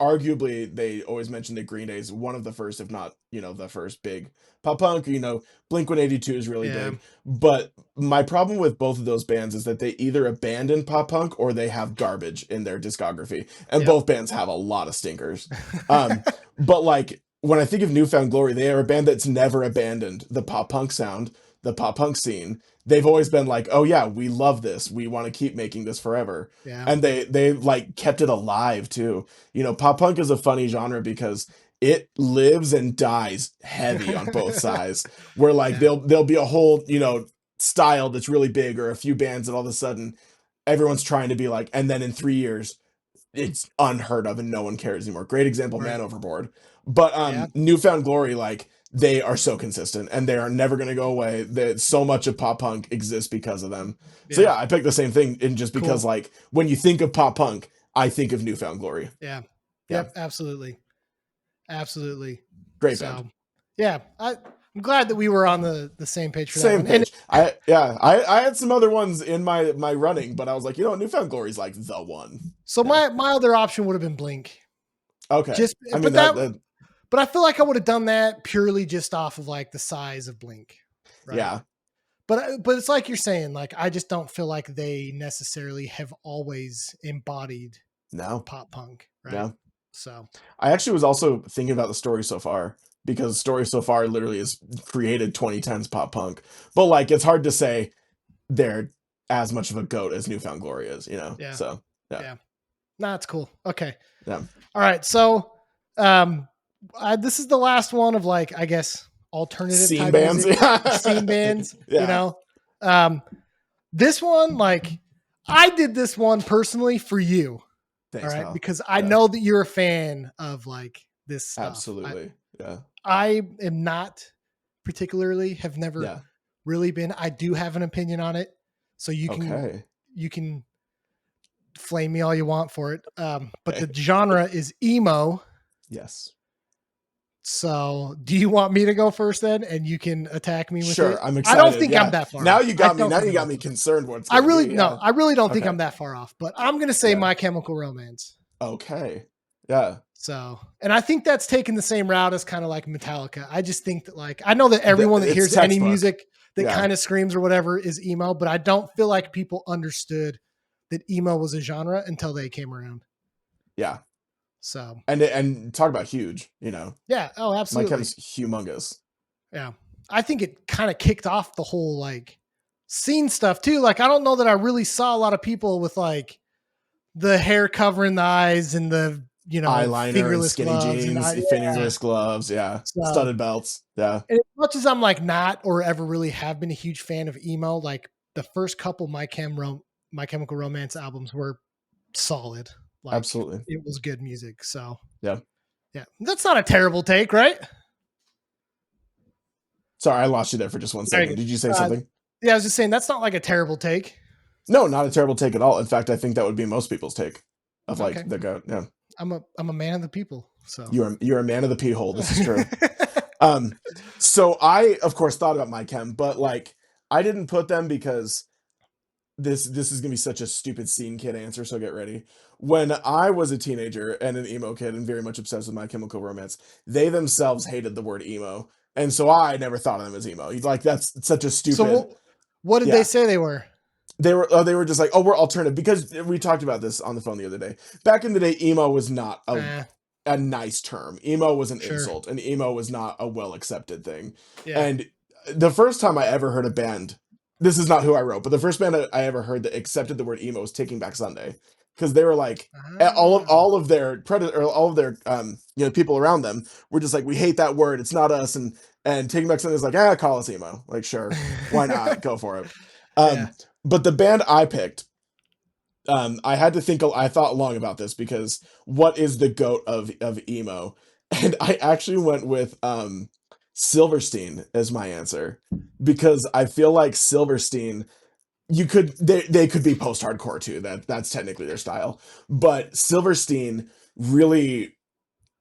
arguably they always mention that Green Day is one of the first, if not, the first big pop punk. Blink 182 is really Yeah. big. But my problem with both of those bands is that they either abandon pop punk or they have garbage in their discography. And Yep. both bands have a lot of stinkers. Um, but like when I think of Newfound Glory, they are a band that's never abandoned the pop punk sound, the pop punk scene. They've always been like, oh yeah, we love this, we want to keep making this forever. Yeah. And they like kept it alive too. Pop punk is a funny genre because it lives and dies heavy on both sides, where like Yeah. there'll be a whole style that's really big, or a few bands that all of a sudden everyone's trying to be like, and then in 3 years it's unheard of and no one cares anymore. Great example, Man Right. Overboard. But Yeah. Newfound Glory, like they are so consistent and they are never going to go away. That so much of pop punk exists because of them. So Yeah. yeah, I picked the same thing, and just because Cool. like when you think of pop punk, I think of Newfound Glory. Yeah. Yeah, Yep. Absolutely. Absolutely. great band. So, yeah, I'm glad that we were on the same page for that Same one. And page. I had some other ones in my running, but I was like, Newfound Glory is like the one. so Yeah. my other option would have been Blink. Okay. Just, I mean but that but I feel like I would have done that purely just off of like the size of Blink. Right? yeah. But it's like you're saying, like I just don't feel like they necessarily have always embodied No. pop punk, right? No. So I actually was also thinking about the Story So Far, because Story So Far literally has created 2010s pop punk. But like it's hard to say they're as much of a goat as Newfound Glory is, yeah, So yeah, nah, it's cool. Okay, yeah. all right. So, this is the last one of like I guess alternative Scene type bands. music, scene bands. Yeah. This one like I did this one personally for you. Thanks, All right, pal. because I Yeah. know that you're a fan of like this stuff. Absolutely. Yeah. I am not particularly, have never Yeah. really been. I do have an opinion on it, so you can flame me all you want for it. But Okay. the genre is emo. Yes. So, do you want me to go first then, and you can attack me with it? Sure. I'm excited. I don't think yeah. I'm that far. Now off. you got me. don't Now think you I'm got that me far. concerned. What's I really be, no. I really don't think Okay. I'm that far off. But I'm gonna say Yeah. My Chemical Romance. Okay. Yeah. So, and I think that's taking the same route as kind of like Metallica. I just think that like I know that everyone that It's hears any textbook. music that Yeah. kind of screams or whatever is emo, but I don't feel like people understood that emo was a genre until they came around. Yeah. So, And talk about huge, yeah, oh, My absolutely. Chem's humongous. Yeah. I think it kind of kicked off the whole like scene stuff too. Like I don't know that I really saw a lot of people with like the hair covering the eyes and the Eyeliner and fingerless skinny gloves jeans, and fingerless gloves, yeah. So, Studded belts. Yeah. and as much as I'm like not or ever really have been a huge fan of emo, like the first couple My Chemical Romance albums were solid. Like Absolutely. it was good music. So Yeah. yeah, that's not a terrible take, right? Sorry, I lost you there for just 1 second. Did you say something? Yeah, I was just saying that's not like a terrible take. No, not a terrible take at all. In fact, I think that would be most people's take of like Okay. the goat. Yeah. I'm a man of the people. So You're a man of the pee hole. This is true. So I of course thought about My Chem, but like I didn't put them because this is gonna be such a stupid scene kid answer, so get ready. When I was a teenager and an emo kid and very much obsessed with My Chemical Romance, they themselves hated the word emo. And so I never thought of them as emo. Like that's such a stupid. So what did Yeah. they say they were? They were just like, oh, we're alternative, because we talked about this on the phone the other day. Back in the day, emo was not a nice term. Emo was an Sure. insult, and emo was not a well accepted thing. Yeah. And the first time I ever heard a band, this is not who I wrote, but the first band I ever heard that accepted the word emo was Taking Back Sunday, because they were like all of their people around them were just like, we hate that word, it's not us. And Taking Back Sunday is like, call us emo, like sure, why not, go for it. Yeah. But the band I picked, I had to think. I thought long about this, because what is the goat of emo? And I actually went with Silverstein as my answer, because I feel like Silverstein, they could be post hardcore too. That's technically their style, but Silverstein really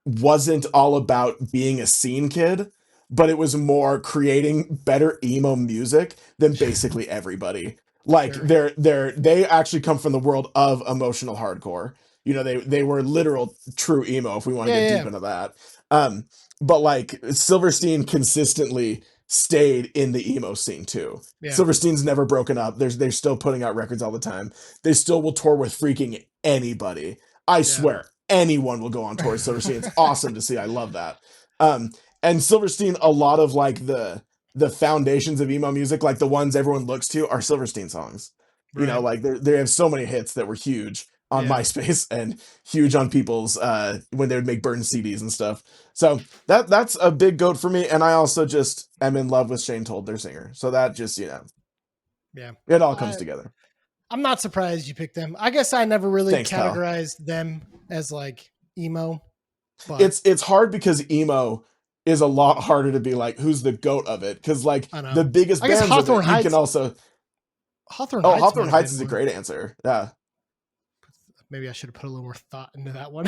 wasn't all about being a scene kid, but it was more creating better emo music than basically everybody. Like Sure. they actually come from the world of emotional hardcore. You know, they were literal true emo if we want to Yeah, get yeah, deep yeah. into that. But like Silverstein consistently stayed in the emo scene too. Yeah. Silverstein's never broken up. They're still putting out records all the time. They still will tour with freaking anybody. I Yeah. swear, anyone will go on tour with Silverstein. It's awesome to see. I love that. Um, and Silverstein, a lot of like the foundations of emo music, like the ones everyone looks to, are Silverstein songs. You know, Right. like they have so many hits that were huge on Yeah. MySpace and huge on people's when they would make burn CDs and stuff. So that's a big goat for me. And I also just am in love with Shane Told, their singer. So that just, you know, Yeah. it all comes together. I'm not surprised you picked them. I guess I never really Thanks, pal. categorized them as like emo, but It's hard because emo is a lot harder to be like who's the goat of it, because like I know. the biggest I guess bands of it you can also Hawthorne oh, Heights might Hawthorne have Heights been is a one. great answer. Yeah. Maybe I should have put a little more thought into that one.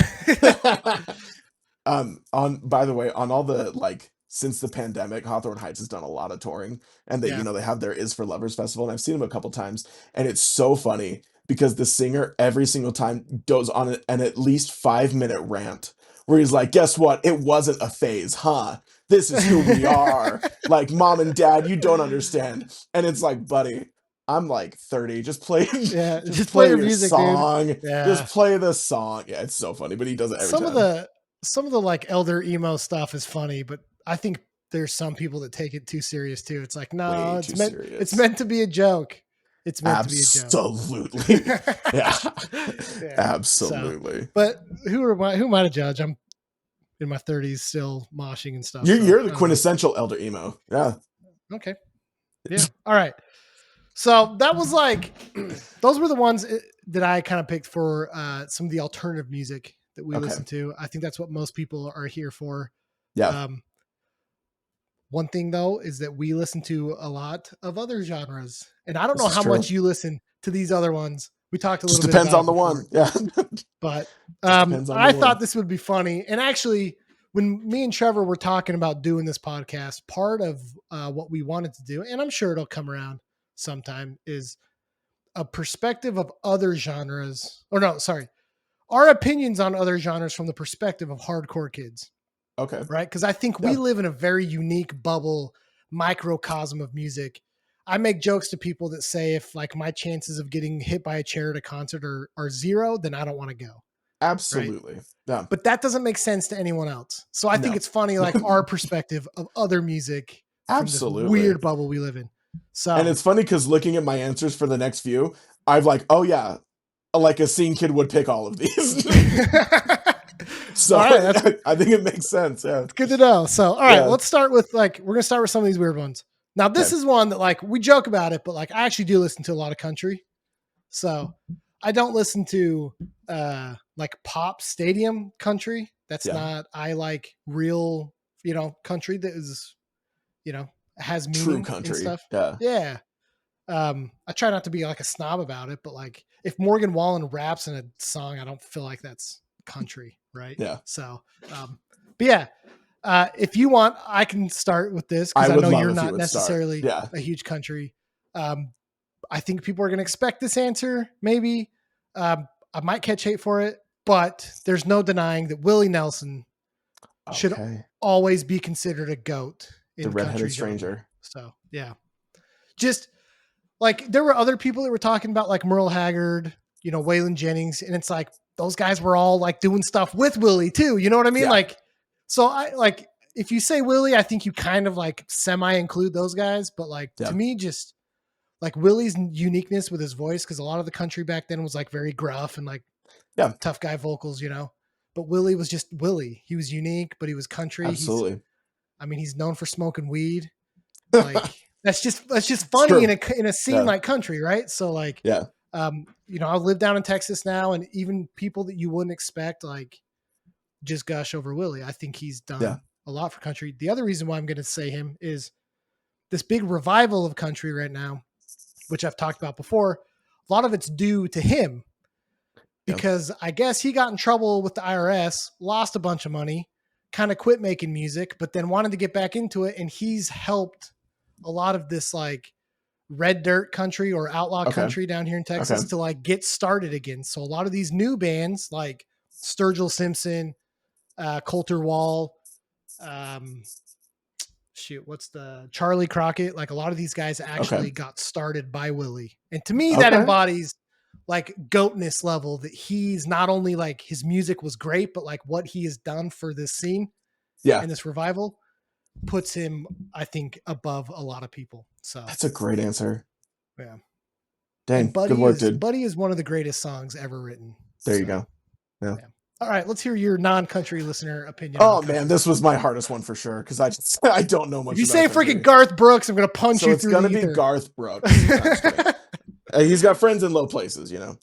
On by the way, on all the like since the pandemic, Hawthorne Heights has done a lot of touring, and they, you Yeah. know, they have their Is for Lovers festival, and I've seen them a couple times, and it's so funny because the singer every single time goes on an at least 5 minute rant where he's like, "Guess what? It wasn't a phase, huh? This is who we are. Like, mom and dad, you don't understand." And it's like, buddy, I'm like 30. Just play, Yeah, just just play play your your music, dude. song. Just Yeah. play the song. Yeah, it's so funny, but he does it every Some of time. the like elder emo stuff is funny, but I think there's some people that take it too serious too. It's like, no, Way too it's serious. meant to be a joke. It's meant to be a joke. Absolutely. Yeah. Yeah. So, Absolutely. but who am I to judge? I'm in my 30s still moshing and stuff. You're the So, quintessential elder emo. Yeah. okay. Yeah. All right. So that was like, those were the ones that I kind of picked for some of the alternative music that we Okay. listen to. I think that's what most people are here for. Yeah. One thing though is that we listen to a lot of other genres, and I don't know This is how true. much you listen to these other ones. We talked a Just little bit depends about on the before, one. Yeah. but depends on I the thought one. this would be funny. And actually, when me and Trevor were talking about doing this podcast, part of what we wanted to do, and I'm sure it'll come around sometime, is a perspective of other genres. Or no, sorry, our opinions on other genres from the perspective of hardcore kids. Okay. Right? Because I think we live in a very unique bubble, microcosm of music. I make jokes to people that say if like my chances of getting hit by a chair at a concert are zero, then I don't want to go. Absolutely. Right? Yeah. But that doesn't make sense to anyone else. So I think it's funny, like our perspective of other music from this weird bubble we live in. So, and it's funny because looking at my answers for the next few, I've like, oh yeah, like a scene kid would pick all of these. So right, I think it makes sense. Yeah. It's good to know. So, all right, let's start with like, we're going to start with some of these weird ones. Now, this is one that like we joke about it, but like I actually do listen to a lot of country. So I don't listen to like pop stadium country. That's not, I like real, you know, country that is, you know, has meaning, true country and stuff. Yeah. Yeah. I try not to be like a snob about it, but like if Morgan Wallen raps in a song, I don't feel like that's country, right? Yeah. So, but yeah, if you want, I can start with this because I know you're not necessarily a huge country. I think people are going to expect this answer. Maybe I might catch hate for it, but there's no denying that Willie Nelson should always be considered a GOAT in the redheaded stranger. Genre. So yeah, just like there were other people that were talking about like Merle Haggard, you know, Waylon Jennings, and it's like those guys were all like doing stuff with Willie too. You know what I mean? Yeah. Like, so I like if you say Willie, I think you kind of like semi include those guys, but like to me, just like Willie's uniqueness with his voice, because a lot of the country back then was like very gruff and like tough guy vocals, you know. But Willie was just Willie. He was unique, but he was country. Absolutely. I mean, he's known for smoking weed. Like that's just funny in a scene like country, right? So like, you know, I live down in Texas now, and even people that you wouldn't expect, like, just gush over Willie. I think he's done a lot for country. The other reason why I'm going to say him is this big revival of country right now, which I've talked about before. A lot of it's due to him because I guess he got in trouble with the IRS, lost a bunch of money, kind of quit making music, but then wanted to get back into it. And he's helped a lot of this like red dirt country or outlaw Okay. country down here in Texas Okay. to like get started again. So a lot of these new bands like Sturgill Simpson, Coulter Wall, um, what's the Charlie Crockett? Like a lot of these guys Okay. actually got started by Willie. And to me, that Okay. embodies like goatness level that he's not only like his music was great, but like what he has done for this scene Yeah. and this revival puts him, I think, above a lot of people. So That's a great answer. yeah. Dang. And Good work, dude. Buddy is one of the greatest songs ever written. There you go. Yeah. All right, let's hear your non-country listener opinion. Oh man, this was my hardest one for sure because I don't know much. If you about say country. freaking Garth Brooks, I'm gonna punch So you it's through gonna the be ether. Garth Brooks. He's got friends in low places, you know.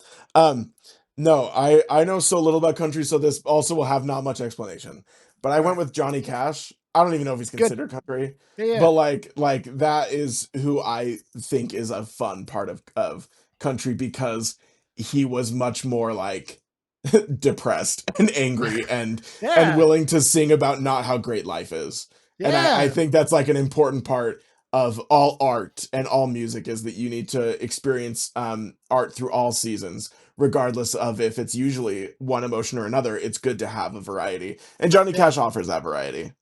No, I know so little about country, so this also will have not much explanation. But I went with Johnny Cash. I don't even know if he's considered country, Yeah. but like that is who I think is a fun part of country because he was much more like depressed and angry and willing to sing about not how great life is. Yeah. And I think that's like an important part of all art and all music is that you need to experience art through all seasons, regardless of if it's usually one emotion or another. It's good to have a variety. And Johnny Cash offers that variety.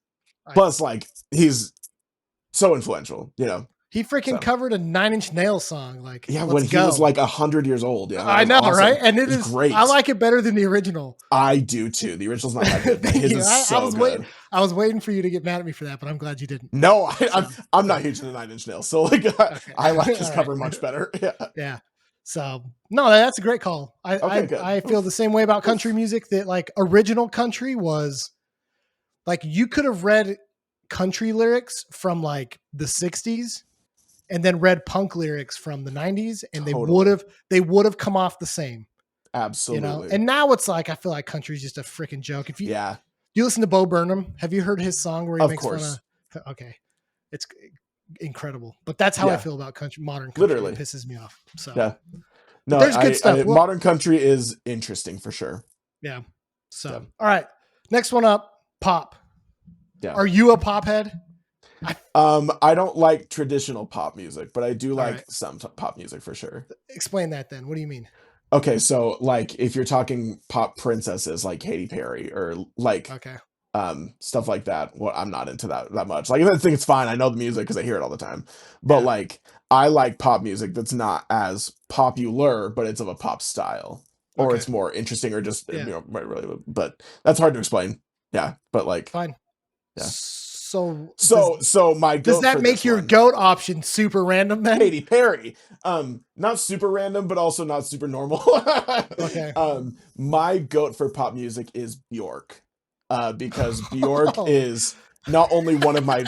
Plus, like, he's so influential, you know. He freaking covered a Nine Inch Nails song. Like, yeah, when he was like 100 years old. Yeah, I know, awesome. right? And it is great. I like it better than the original. I do too. The original's not that good. But his is so good. I was waiting for you to get mad at me for that, but I'm glad you didn't. No, I'm not huge into Nine Inch Nails, so like I like his cover much better. Yeah. Yeah. So no, that's a great call. I feel the same way about country music. That like original country was like you could have read country lyrics from like the 60s and then read punk lyrics from the 90s and they would have come off the same. Absolutely. You know? And now it's like I feel like country is just a freaking joke. If you you listen to Bo Burnham, have you heard his song where he makes fun of okay. It's incredible. But that's how I feel about country, modern country. Literally. It pisses me off. So no, but there's good stuff. Modern country is interesting for sure. Yeah. So all right. Next one up, pop. Yeah. Are you a pop head? I don't like traditional pop music, but I do like some pop music for sure. Explain that then. What do you mean? Okay, so like if you're talking pop princesses like Katy Perry or like stuff like that, well, I'm not into that much. Like I think it's fine. I know the music because I hear it all the time. But like I like pop music that's not as popular, but it's of a pop style. Or it's more interesting or just you know, really, but that's hard to explain. Yeah. But like fine. Yeah. So my goat does that make your goat option super random then? Katy Perry. Not super random, but also not super normal. Okay. My goat for pop music is Bjork. Because Bjork is not only one of my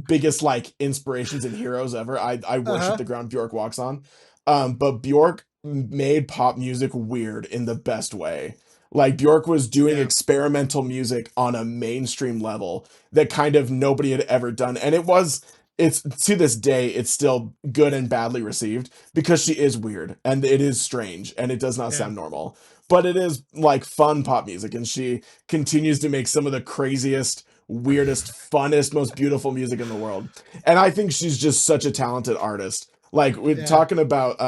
biggest like inspirations and heroes ever. I worship the ground Bjork walks on. But Bjork made pop music weird in the best way. Like Bjork was doing experimental music on a mainstream level that kind of nobody had ever done. And it's to this day, it's still good and badly received because she is weird and it is strange and it does not sound normal, but it is like fun pop music. And she continues to make some of the craziest, weirdest, funnest, most beautiful music in the world. And I think she's just such a talented artist. Like we're talking about,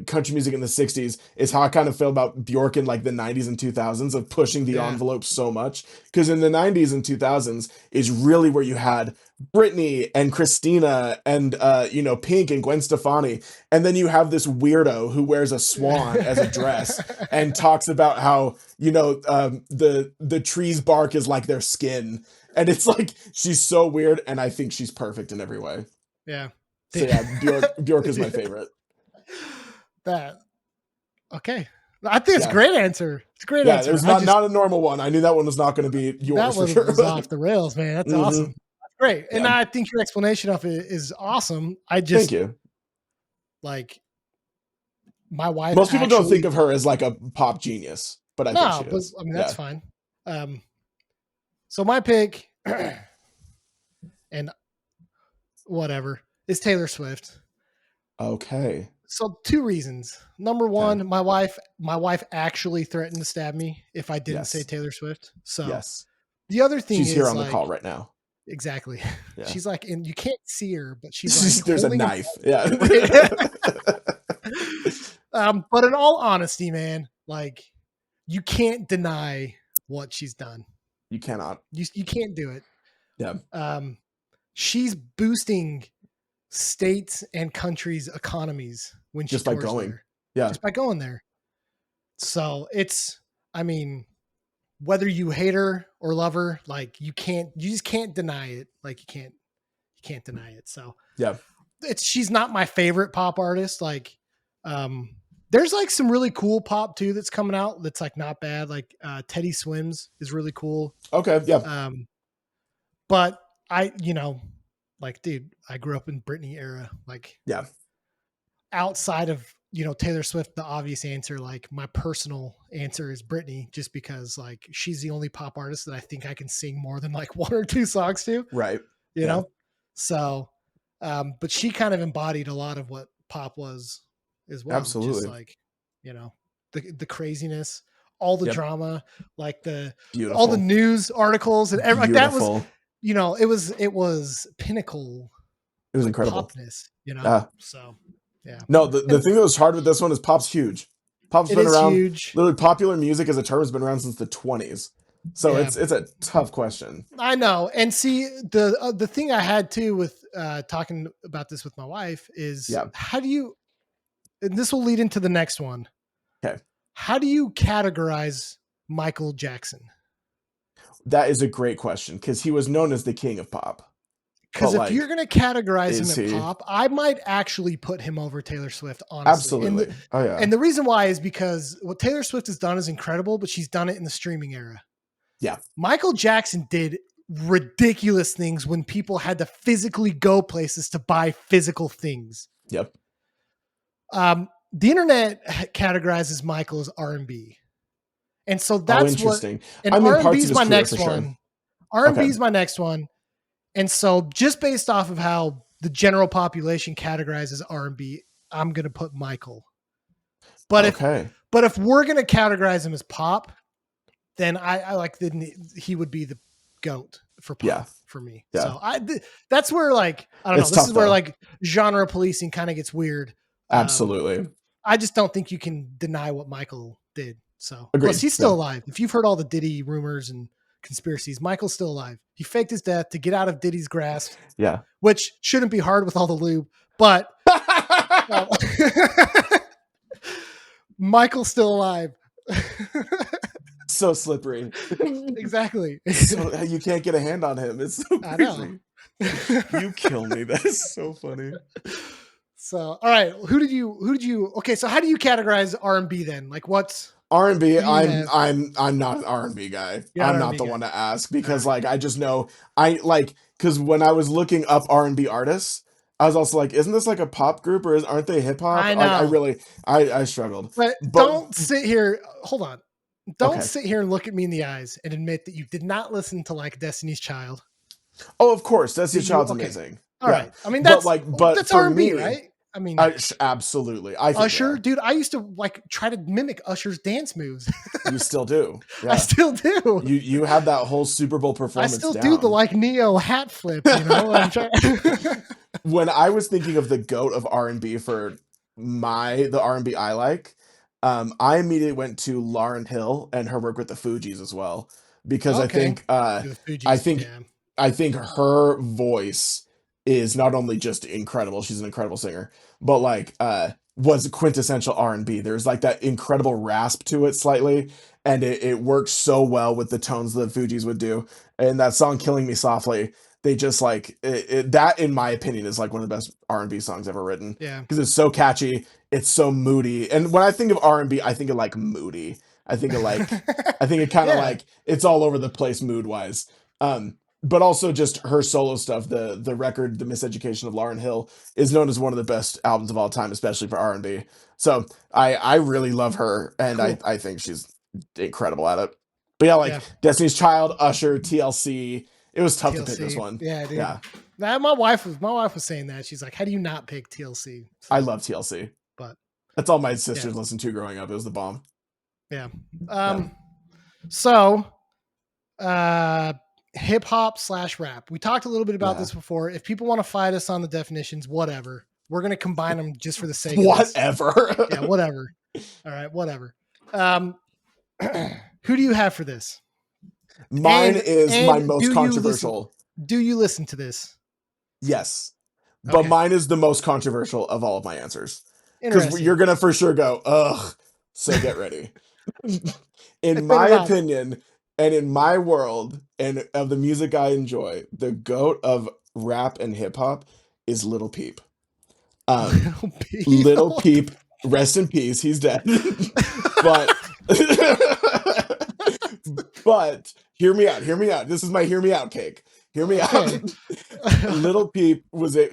country music in the 60s is how I kind of feel about Bjork in like the 90s and 2000s of pushing the envelope so much, because in the 90s and 2000s is really where you had Britney and Christina and you know, Pink and Gwen Stefani, and then you have this weirdo who wears a swan as a dress and talks about how, you know, the tree's bark is like their skin, and it's like she's so weird and I think she's perfect in every way. So Bjork is my favorite. Okay. I think it's a great answer. It's a great answer. There's not a normal one. I knew that one was not going to be yours. That one for sure. was off the rails, man. That's awesome. That's great. And I think your explanation of it is awesome. Thank you. Like my wife. Most people don't think of her as like a pop genius, but I think she is. I mean, that's fine. So my pick and whatever is Taylor Swift. Okay. So 2 reasons. Number one, my wife actually threatened to stab me if I didn't say Taylor Swift. So the other thing she's is here on the call right now. exactly. Yeah. She's like, and you can't see her, but she's like, There's a holding knife. Yeah. But in all honesty, man, like you can't deny what she's done. You cannot. You can't do it. Yeah. She's boosting states and countries' economies when she Just by tours going. there. Yeah. Just by going there. So it's, I mean, whether you hate her or love her, like you just can't deny it. Like you can't deny it. So Yeah. She's not my favorite pop artist. Like, there's like some really cool pop too that's coming out that's like not bad. Like Teddy Swims is really cool. Okay. Yeah. But like, dude, I grew up in Britney era. Like, Yeah. outside of Taylor Swift, the obvious answer, like my personal answer is Britney, just because like she's the only pop artist that I think I can sing more than like one or two songs to. Right. You know? So, but she kind of embodied a lot of what pop was as well. Absolutely. Just like, the craziness, all the drama, like all the news articles and everything. Like that was, it was pinnacle. It was incredible. Popness, so yeah. No, the thing that was hard with this one is pop's huge. Pop's been around. Huge. Literally, popular music as a term has been around since the 20s. So it's a tough question. I know. And see, the thing I had too with talking about this with my wife is how do you, and this will lead into the next one. Okay. How do you categorize Michael Jackson? That is a great question because he was known as the king of pop. Because if you're going to categorize him at pop, I might actually put him over Taylor Swift, honestly. Absolutely. And the reason why is because what Taylor Swift has done is incredible, but she's done it in the streaming era. Yeah. Michael Jackson did ridiculous things when people had to physically go places to buy physical things. Yep. The internet categorizes Michael as R&B. And so that's interesting. And R&B is my next one. R&B is my next one. And so just based off of how the general population categorizes R&B, I'm going to put Michael. But if we're going to categorize him as pop, then I like he would be the GOAT for pop for me. Yeah. So that's where like, I don't know, this is where like genre policing kind of gets weird. Absolutely. I just don't think you can deny what Michael did. So plus he's still alive. If you've heard all the Diddy rumors and conspiracies, Michael's still alive. He faked his death to get out of Diddy's grasp. Yeah. Which shouldn't be hard with all the lube, but Michael's still alive. So slippery. Exactly. So you can't get a hand on him. It's so crazy. You kill me. That is so funny. So, all right, who did you? Okay, so how do you categorize R&B then? Like, what's R&B? I'm not an R&B guy. I'm not the one to ask because like I just know because when I was looking up R&B artists, I was also like, isn't this like a pop group or aren't they hip hop? I know. I struggled. But don't sit here. Hold on. Don't sit here and look at me in the eyes and admit that you did not listen to like Destiny's Child. Oh, of course, Destiny's Child's amazing. All right. I mean, that's R&B, right? I mean, absolutely. I think Usher, dude. I used to like try to mimic Usher's dance moves. You still do. Yeah. I still do. You have that whole Super Bowl performance. I still do the like Neo hat flip. You know. When I was thinking of the GOAT of R&B for the R&B I like, I immediately went to Lauryn Hill and her work with the Fugees as well because I think her voice is not only just incredible, she's an incredible singer, but like was quintessential R&B. There's like that incredible rasp to it slightly, and it works so well with the tones the Fugees would do. And that song Killing Me Softly, they just like that in my opinion is like one of the best R&B songs ever written. Yeah. Because it's so catchy, it's so moody. And when I think of R&B, I think of like moody. I think of like I think it kind of like it's all over the place mood wise. But also just her solo stuff, the record, The Miseducation of Lauryn Hill is known as one of the best albums of all time, especially for R&B. So I really love her, and cool. I think she's incredible at it. But yeah, Destiny's Child, Usher, TLC. It was tough to pick this one. Yeah, dude. Yeah. My wife was saying that. She's like, how do you not pick TLC? So, I love TLC. But that's all my sisters listened to growing up. It was the bomb. Yeah. So hip hop / rap. We talked a little bit about Yeah. this before. If people want to fight us on the definitions, whatever. We're gonna combine them just for the sake of this. Whatever. Yeah, whatever. All right, whatever. Who do you have for this? Mine is my and most controversial. Do you listen to this? Yes. But Okay. mine is the most controversial of all of my answers. Because Interesting. you're going to for sure go, ugh. So get ready. In my opinion, and in my world, and of the music I enjoy, the GOAT of rap and hip hop is Lil Peep. Lil Peep, rest in peace, he's dead. But hear me out. This is my hear me out cake. Hear me out. Lil Peep was it,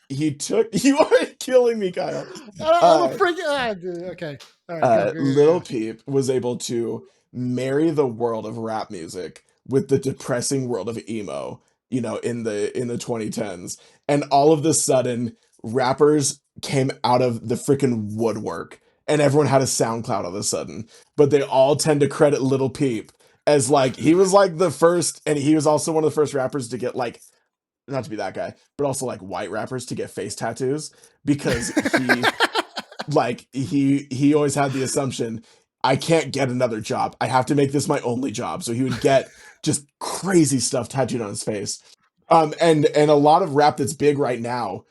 he took, you are killing me, Kyle. I'm a freaking okay. All right, Lil Peep was able to marry the world of rap music with the depressing world of emo, in the 2010s. And all of a sudden, rappers came out of the freaking woodwork and everyone had a SoundCloud all of a sudden. But they all tend to credit Lil Peep as he was the first, and he was also one of the first rappers to get not to be that guy, but also white rappers to get face tattoos, because he always had the assumption, I can't get another job. I have to make this my only job. So he would get just crazy stuff tattooed on his face. And a lot of rap that's big right now,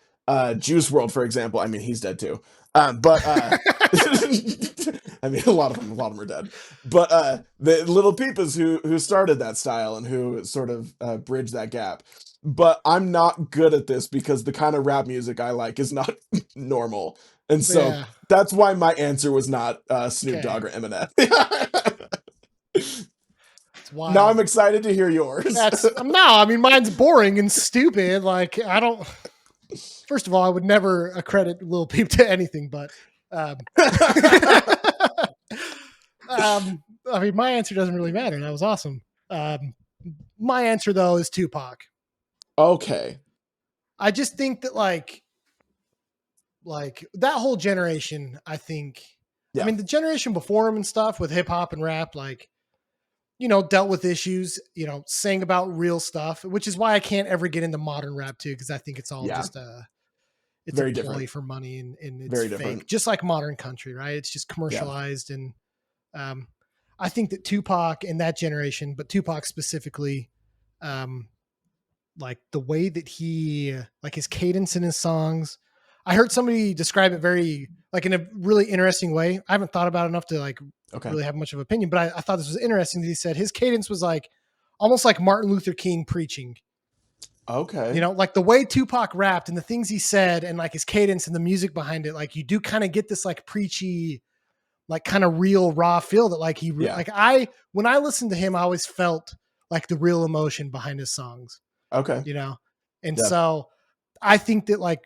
Juice WRLD, for example, I mean, he's dead too. But I mean, a lot of them are dead. But the Lil Peep is who started that style and who sort of bridged that gap. But I'm not good at this because the kind of rap music I like is not normal. And so that's why my answer was not Snoop Dogg or Eminem. Now I'm excited to hear yours. I mean, mine's boring and stupid. First of all, I would never accredit Lil Peep to anything, but I mean, my answer doesn't really matter. That was awesome. My answer though is Tupac. Okay. I just think that like that whole generation, I think, I mean, the generation before him and stuff with hip hop and rap, dealt with issues, sang about real stuff, which is why I can't ever get into modern rap too. Cause I think it's all just it's very a ploy for money and it's very fake, different. Just like modern country, right? It's just commercialized. And I think that Tupac and that generation, but Tupac specifically, the way that he, his cadence in his songs, I heard somebody describe it very, in a really interesting way. I haven't thought about it enough to really have much of an opinion, but I thought this was interesting that he said his cadence was almost like Martin Luther King preaching. Okay. The way Tupac rapped and the things he said and his cadence and the music behind it, you do kind of get this preachy, kind of real raw feel that when I listened to him, I always felt the real emotion behind his songs. Okay. So I think that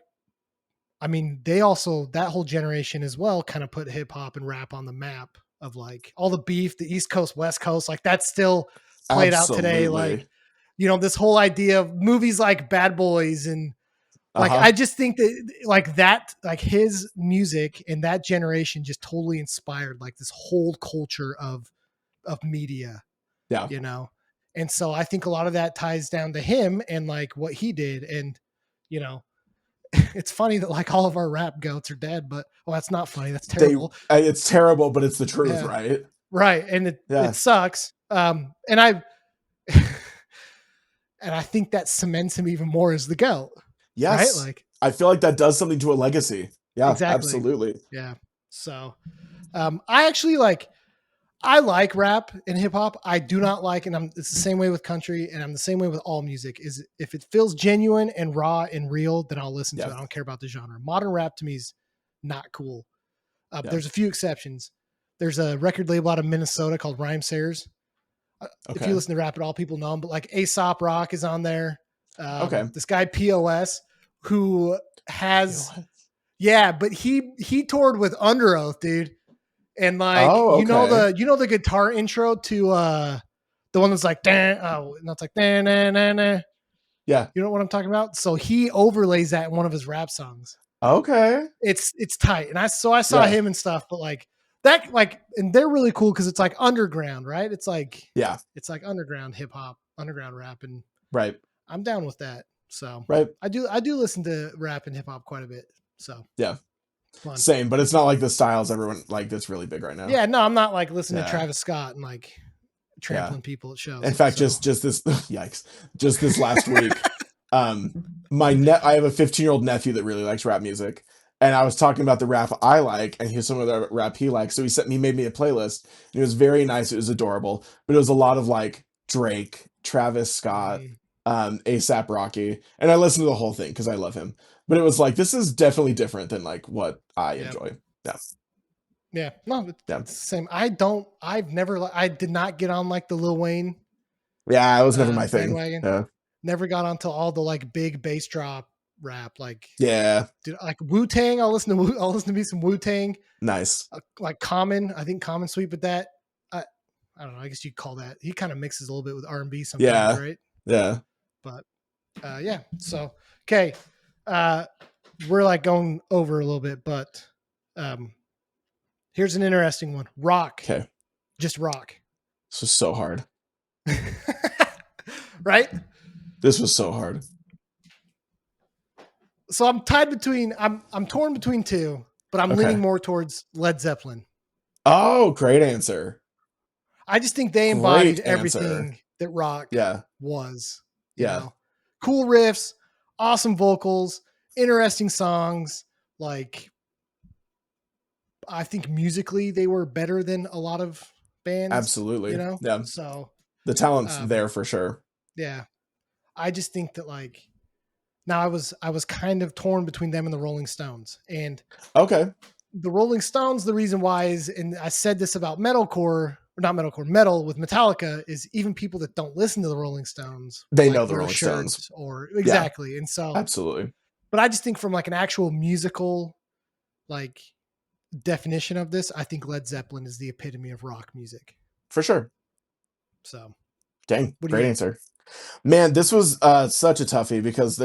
I mean, they also, that whole generation as well, kind of put hip hop and rap on the map of all the beef, the East Coast, West Coast, that's still played out today. This whole idea of movies like Bad Boys and I just think that his music and that generation just totally inspired this whole culture of media. Yeah. And so I think a lot of that ties down to him and what he did. And, it's funny that all of our rap goats are dead, but that's not funny. That's terrible. It's terrible, but it's the truth, right? Right. And it sucks. And I think that cements him even more as the GOAT. Yes. Right? I feel like that does something to a legacy. Yeah, exactly. Absolutely. Yeah. So I actually I like rap and hip hop. I do not like, and it's the same way with country, and I'm the same way with all music, is if it feels genuine and raw and real, then I'll listen to it. I don't care about the genre. Modern rap to me is not cool. There's a few exceptions. There's a record label out of Minnesota called Rhymesayers. If you listen to rap at all, people know them, but Aesop Rock is on there. This guy POS who has, but he toured with Under Oath, dude. And you know the guitar intro to the one that's it's like nah, nah, nah, nah. Yeah. You know what I'm talking about? So he overlays that in one of his rap songs. Okay. It's tight. And I saw him and stuff, but and they're really cool because it's underground, right? It's it's underground hip hop. underground rap, and Right. I'm down with that. So Right. I do listen to rap and hip hop quite a bit. So Yeah. fun. Same, but it's not like the styles everyone like that's really big right now. Yeah, no, I'm not like listening to Yeah. Travis Scott and like Yeah. trampling people at shows. In fact, So. just this yikes. Just this last week, I have a 15-year-old nephew that really likes rap music. And I was talking about the rap I like, and here's some of the rap he likes. So he made me a playlist. And it was very nice. It was adorable, but it was a lot of like Drake, Travis Scott, Mhm. ASAP Rocky, and I listened to the whole thing because I love him. But it was like this is definitely different than like what I Yep. enjoy. Yeah. Yeah, no, Yeah. it's the same. I did not get on like the Lil Wayne Yeah, it was never my thing. bandwagon. Yeah. Never got onto all the like big bass drop rap. Like, Yeah. dude, like Wu Tang. I'll listen to me some Wu Tang. Nice. Like Common. I think Common sweet, but that I don't know. I guess you'd call that. He kind of mixes a little bit with R&B sometimes, Yeah. right? Yeah. But yeah. So okay, we're like going over a little bit, but here's an interesting one. Rock. Okay. Just rock. This was so hard. Right? This was so hard. So I'm torn between two, but I'm leaning more towards Led Zeppelin. Oh, great answer. I just think they embodied everything that rock was. You know? Cool riffs, awesome vocals, interesting songs. Like, I think musically they were better than a lot of bands. Absolutely. You know? Yeah. So the talent's there for sure. Yeah. I just think that like now I was kind of torn between them and the Rolling Stones. And the Rolling Stones, the reason why is, and I said this about metalcore, or not metalcore, metal with Metallica, is even people that don't listen to the Rolling Stones, they like know the Rolling Stones. Or exactly. And so absolutely. But I just think from like an actual musical like definition of this, I think Led Zeppelin is the epitome of rock music. For sure. So dang, great answer. Man, this was such a toughie because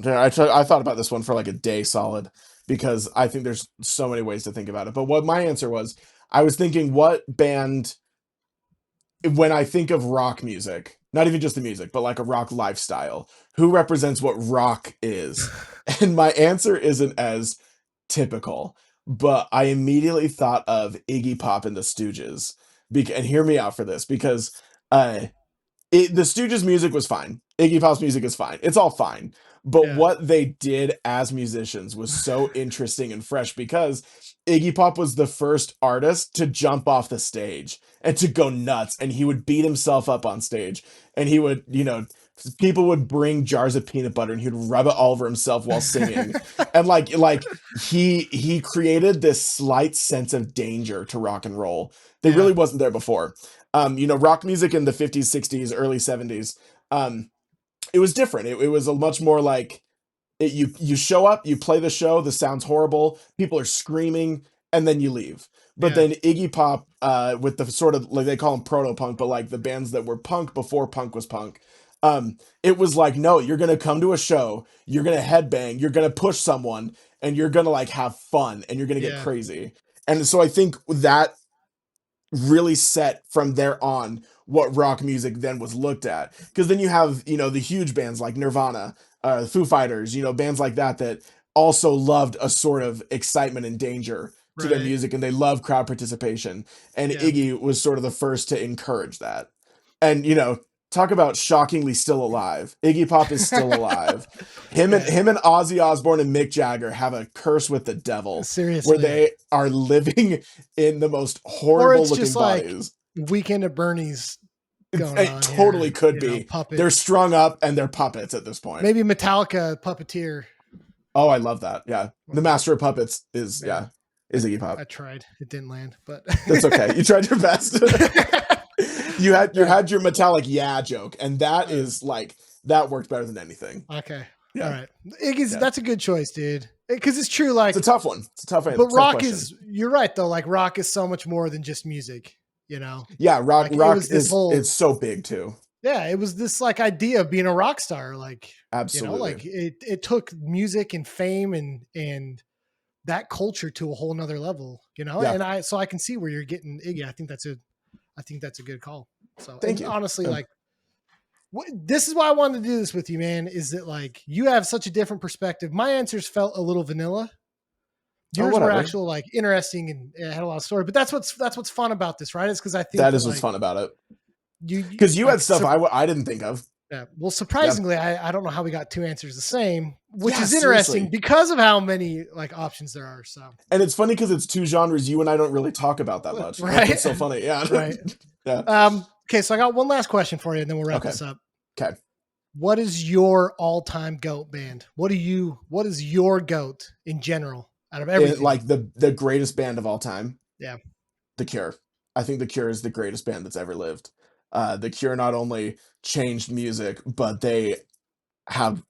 I thought about this one for like a day solid because I think there's so many ways to think about it. But what my answer was, I was thinking what band, when I think of rock music, not even just the music, but like a rock lifestyle, who represents what rock is? And my answer isn't as typical, but I immediately thought of Iggy Pop and the Stooges. And hear me out for this, because the Stooges music was fine. Iggy Pop's music is fine. It's all fine. But what they did as musicians was so interesting and fresh, because Iggy Pop was the first artist to jump off the stage and to go nuts. And he would beat himself up on stage, and he would, people would bring jars of peanut butter and he'd rub it all over himself while singing. And like he created this slight sense of danger to rock and roll that really wasn't there before. Rock music in the 50s, 60s, early 70s, it was different. It was a much more like you show up, you play the show, the sound's horrible, people are screaming, and then you leave. But then Iggy Pop, with the sort of, like, they call them proto-punk, but like the bands that were punk before punk was punk, it was like, no, you're gonna come to a show, you're gonna headbang, you're gonna push someone, and you're gonna like have fun, and you're gonna get crazy. And so I think that really set from there on what rock music then was looked at, because then you have the huge bands like Nirvana, Foo Fighters, bands like that also loved a sort of excitement and danger to their music, and they love crowd participation, and Iggy was sort of the first to encourage that. And talk about shockingly still alive. Iggy Pop is still alive. Him and Ozzy Osbourne and Mick Jagger have a curse with the devil. Seriously. Where they are living in the most horrible looking bodies. Like Weekend at Bernie's going on. It totally could be. Puppet. They're strung up and they're puppets at this point. Maybe Metallica puppeteer. Oh, I love that. Yeah. The Master of Puppets is Iggy Pop. I tried. It didn't land, but that's okay. You tried your best. You had your metallic joke, and that is like, that worked better than anything. Okay. Yeah. All right. Iggy's that's a good choice, dude. Because it's true, like, it's a tough one. It's a tough one. But rock question. You're right though. Like, rock is so much more than just music, Yeah, rock is it's so big too. Yeah, it was this like idea of being a rock star, like, absolutely. Like it took music and fame and that culture to a whole nother level, And I can see where you're getting Iggy. I think that's a good call. So thank you. Honestly, like, This is why I wanted to do this with you, man. Is that like you have such a different perspective? My answers felt a little vanilla. Yours were actual like interesting and it had a lot of story. But that's what's fun about this, right? Is because I think that is what's fun about it. Because you like, had stuff I didn't think of. Yeah. Well, surprisingly, I don't know how we got two answers the same, which is interesting seriously. because of how many like options there are. So, and it's funny because it's two genres you and I don't really talk about that much. Right? Like, it's so funny. Yeah. Right. Yeah. Okay, so I got one last question for you, and then we'll wrap this up. Okay. What is your all-time GOAT band? What is your GOAT in general out of everything? Like the greatest band of all time. Yeah. The Cure. I think The Cure is the greatest band that's ever lived. The Cure not only changed music, but they have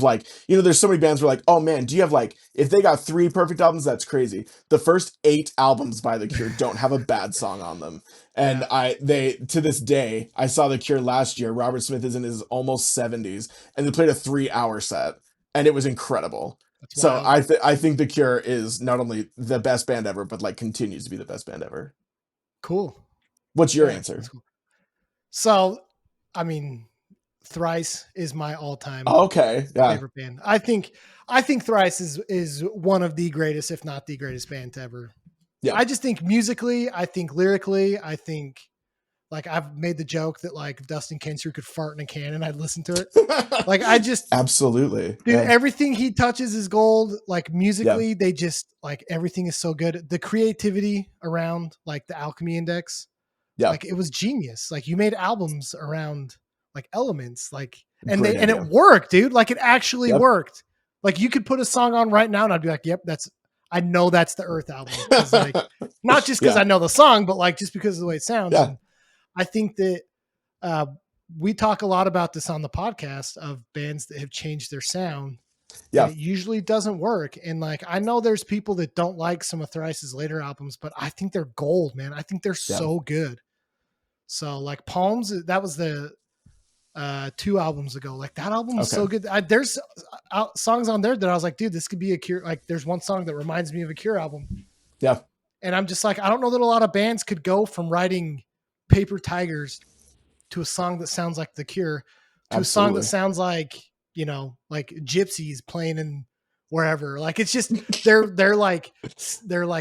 like, there's so many bands where like, oh man, do you have like, if they got 3 perfect albums, that's crazy. The first 8 albums by The Cure don't have a bad song on them. And to this day, I saw The Cure last year. Robert Smith is in his almost 70s and they played a 3-hour set and it was incredible. So I think The Cure is not only the best band ever, but like continues to be the best band ever. Cool. What's your answer? Cool. So, I mean, Thrice is my all-time favorite band. I think Thrice is one of the greatest, if not the greatest band to ever. Yeah. I just think musically, I think lyrically, I think like I've made the joke that like if Dustin Kensrue could fart in a cannon, I'd listen to it. Like I just absolutely, dude, everything he touches is gold. Like musically, they just like everything is so good. The creativity around like the Alchemy Index, like it was genius. Like you made albums around like elements, like and it worked, dude. Like it actually worked. Like you could put a song on right now and I'd be like, yep, I know that's the Earth album. Like, not just because I know the song, but like just because of the way it sounds. Yeah. And I think that we talk a lot about this on the podcast of bands that have changed their sound. Yeah. It usually doesn't work. And like, I know there's people that don't like some of Thrice's later albums, but I think they're gold, man. I think they're so good. So like Palms, that was the 2 albums ago. Like that album was so good. There's songs on there that I was like, dude, this could be a Cure. Like there's one song that reminds me of a Cure album. Yeah. And I'm just like, I don't know that a lot of bands could go from writing Paper Tigers to a song that sounds like The Cure to a song that sounds like, like Gypsies playing in wherever. Like it's just they're like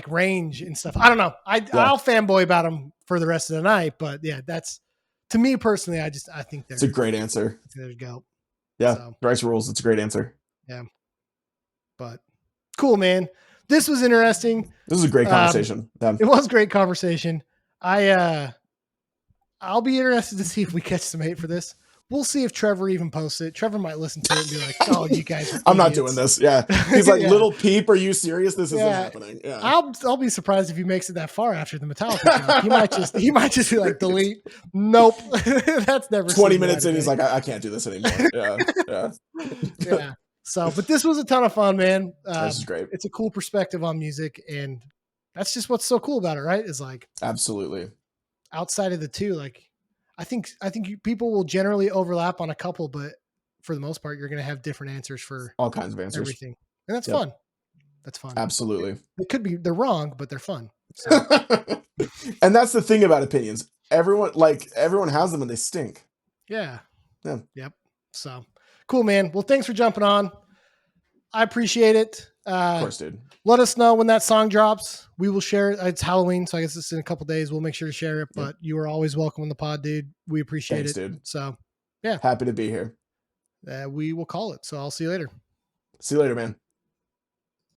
range and stuff. I don't know. I'll fanboy about them for the rest of the night, but yeah, that's to me personally. I think it's a great answer. There you go. Yeah, so, Thrice rules. It's a great answer. Yeah, but cool, man. This was interesting. This was a great conversation. It was a great conversation. I'll be interested to see if we catch some hate for this. We'll see if Trevor even posts it. Trevor might listen to it and be like, "Oh, you guys, I'm not doing this." Yeah, he's like, "Little Peep, are you serious? This isn't happening." Yeah, I'll be surprised if he makes it that far after the Metallica joke. He might just be like, "Delete." Nope, that's never. 20 minutes in, he's like, I can't do this anymore." Yeah. So, but this was a ton of fun, man. This is great. It's a cool perspective on music, and that's just what's so cool about it, right? Is like absolutely outside of the two, like. I think people will generally overlap on a couple, but for the most part, you're going to have different answers for all kinds of answers, everything, and that's fun. That's fun. Absolutely. They're wrong, but they're fun. So. And that's the thing about opinions. Everyone has them and they stink. Yeah. Yep. So cool, man. Well, thanks for jumping on. I appreciate it. Of course, dude. Let us know when that song drops. We will share it. It's Halloween, so I guess it's in a couple days. We'll make sure to share it. But you are always welcome on the pod, dude. We appreciate it, dude. So, yeah, happy to be here. We will call it. So I'll see you later. See you later, man.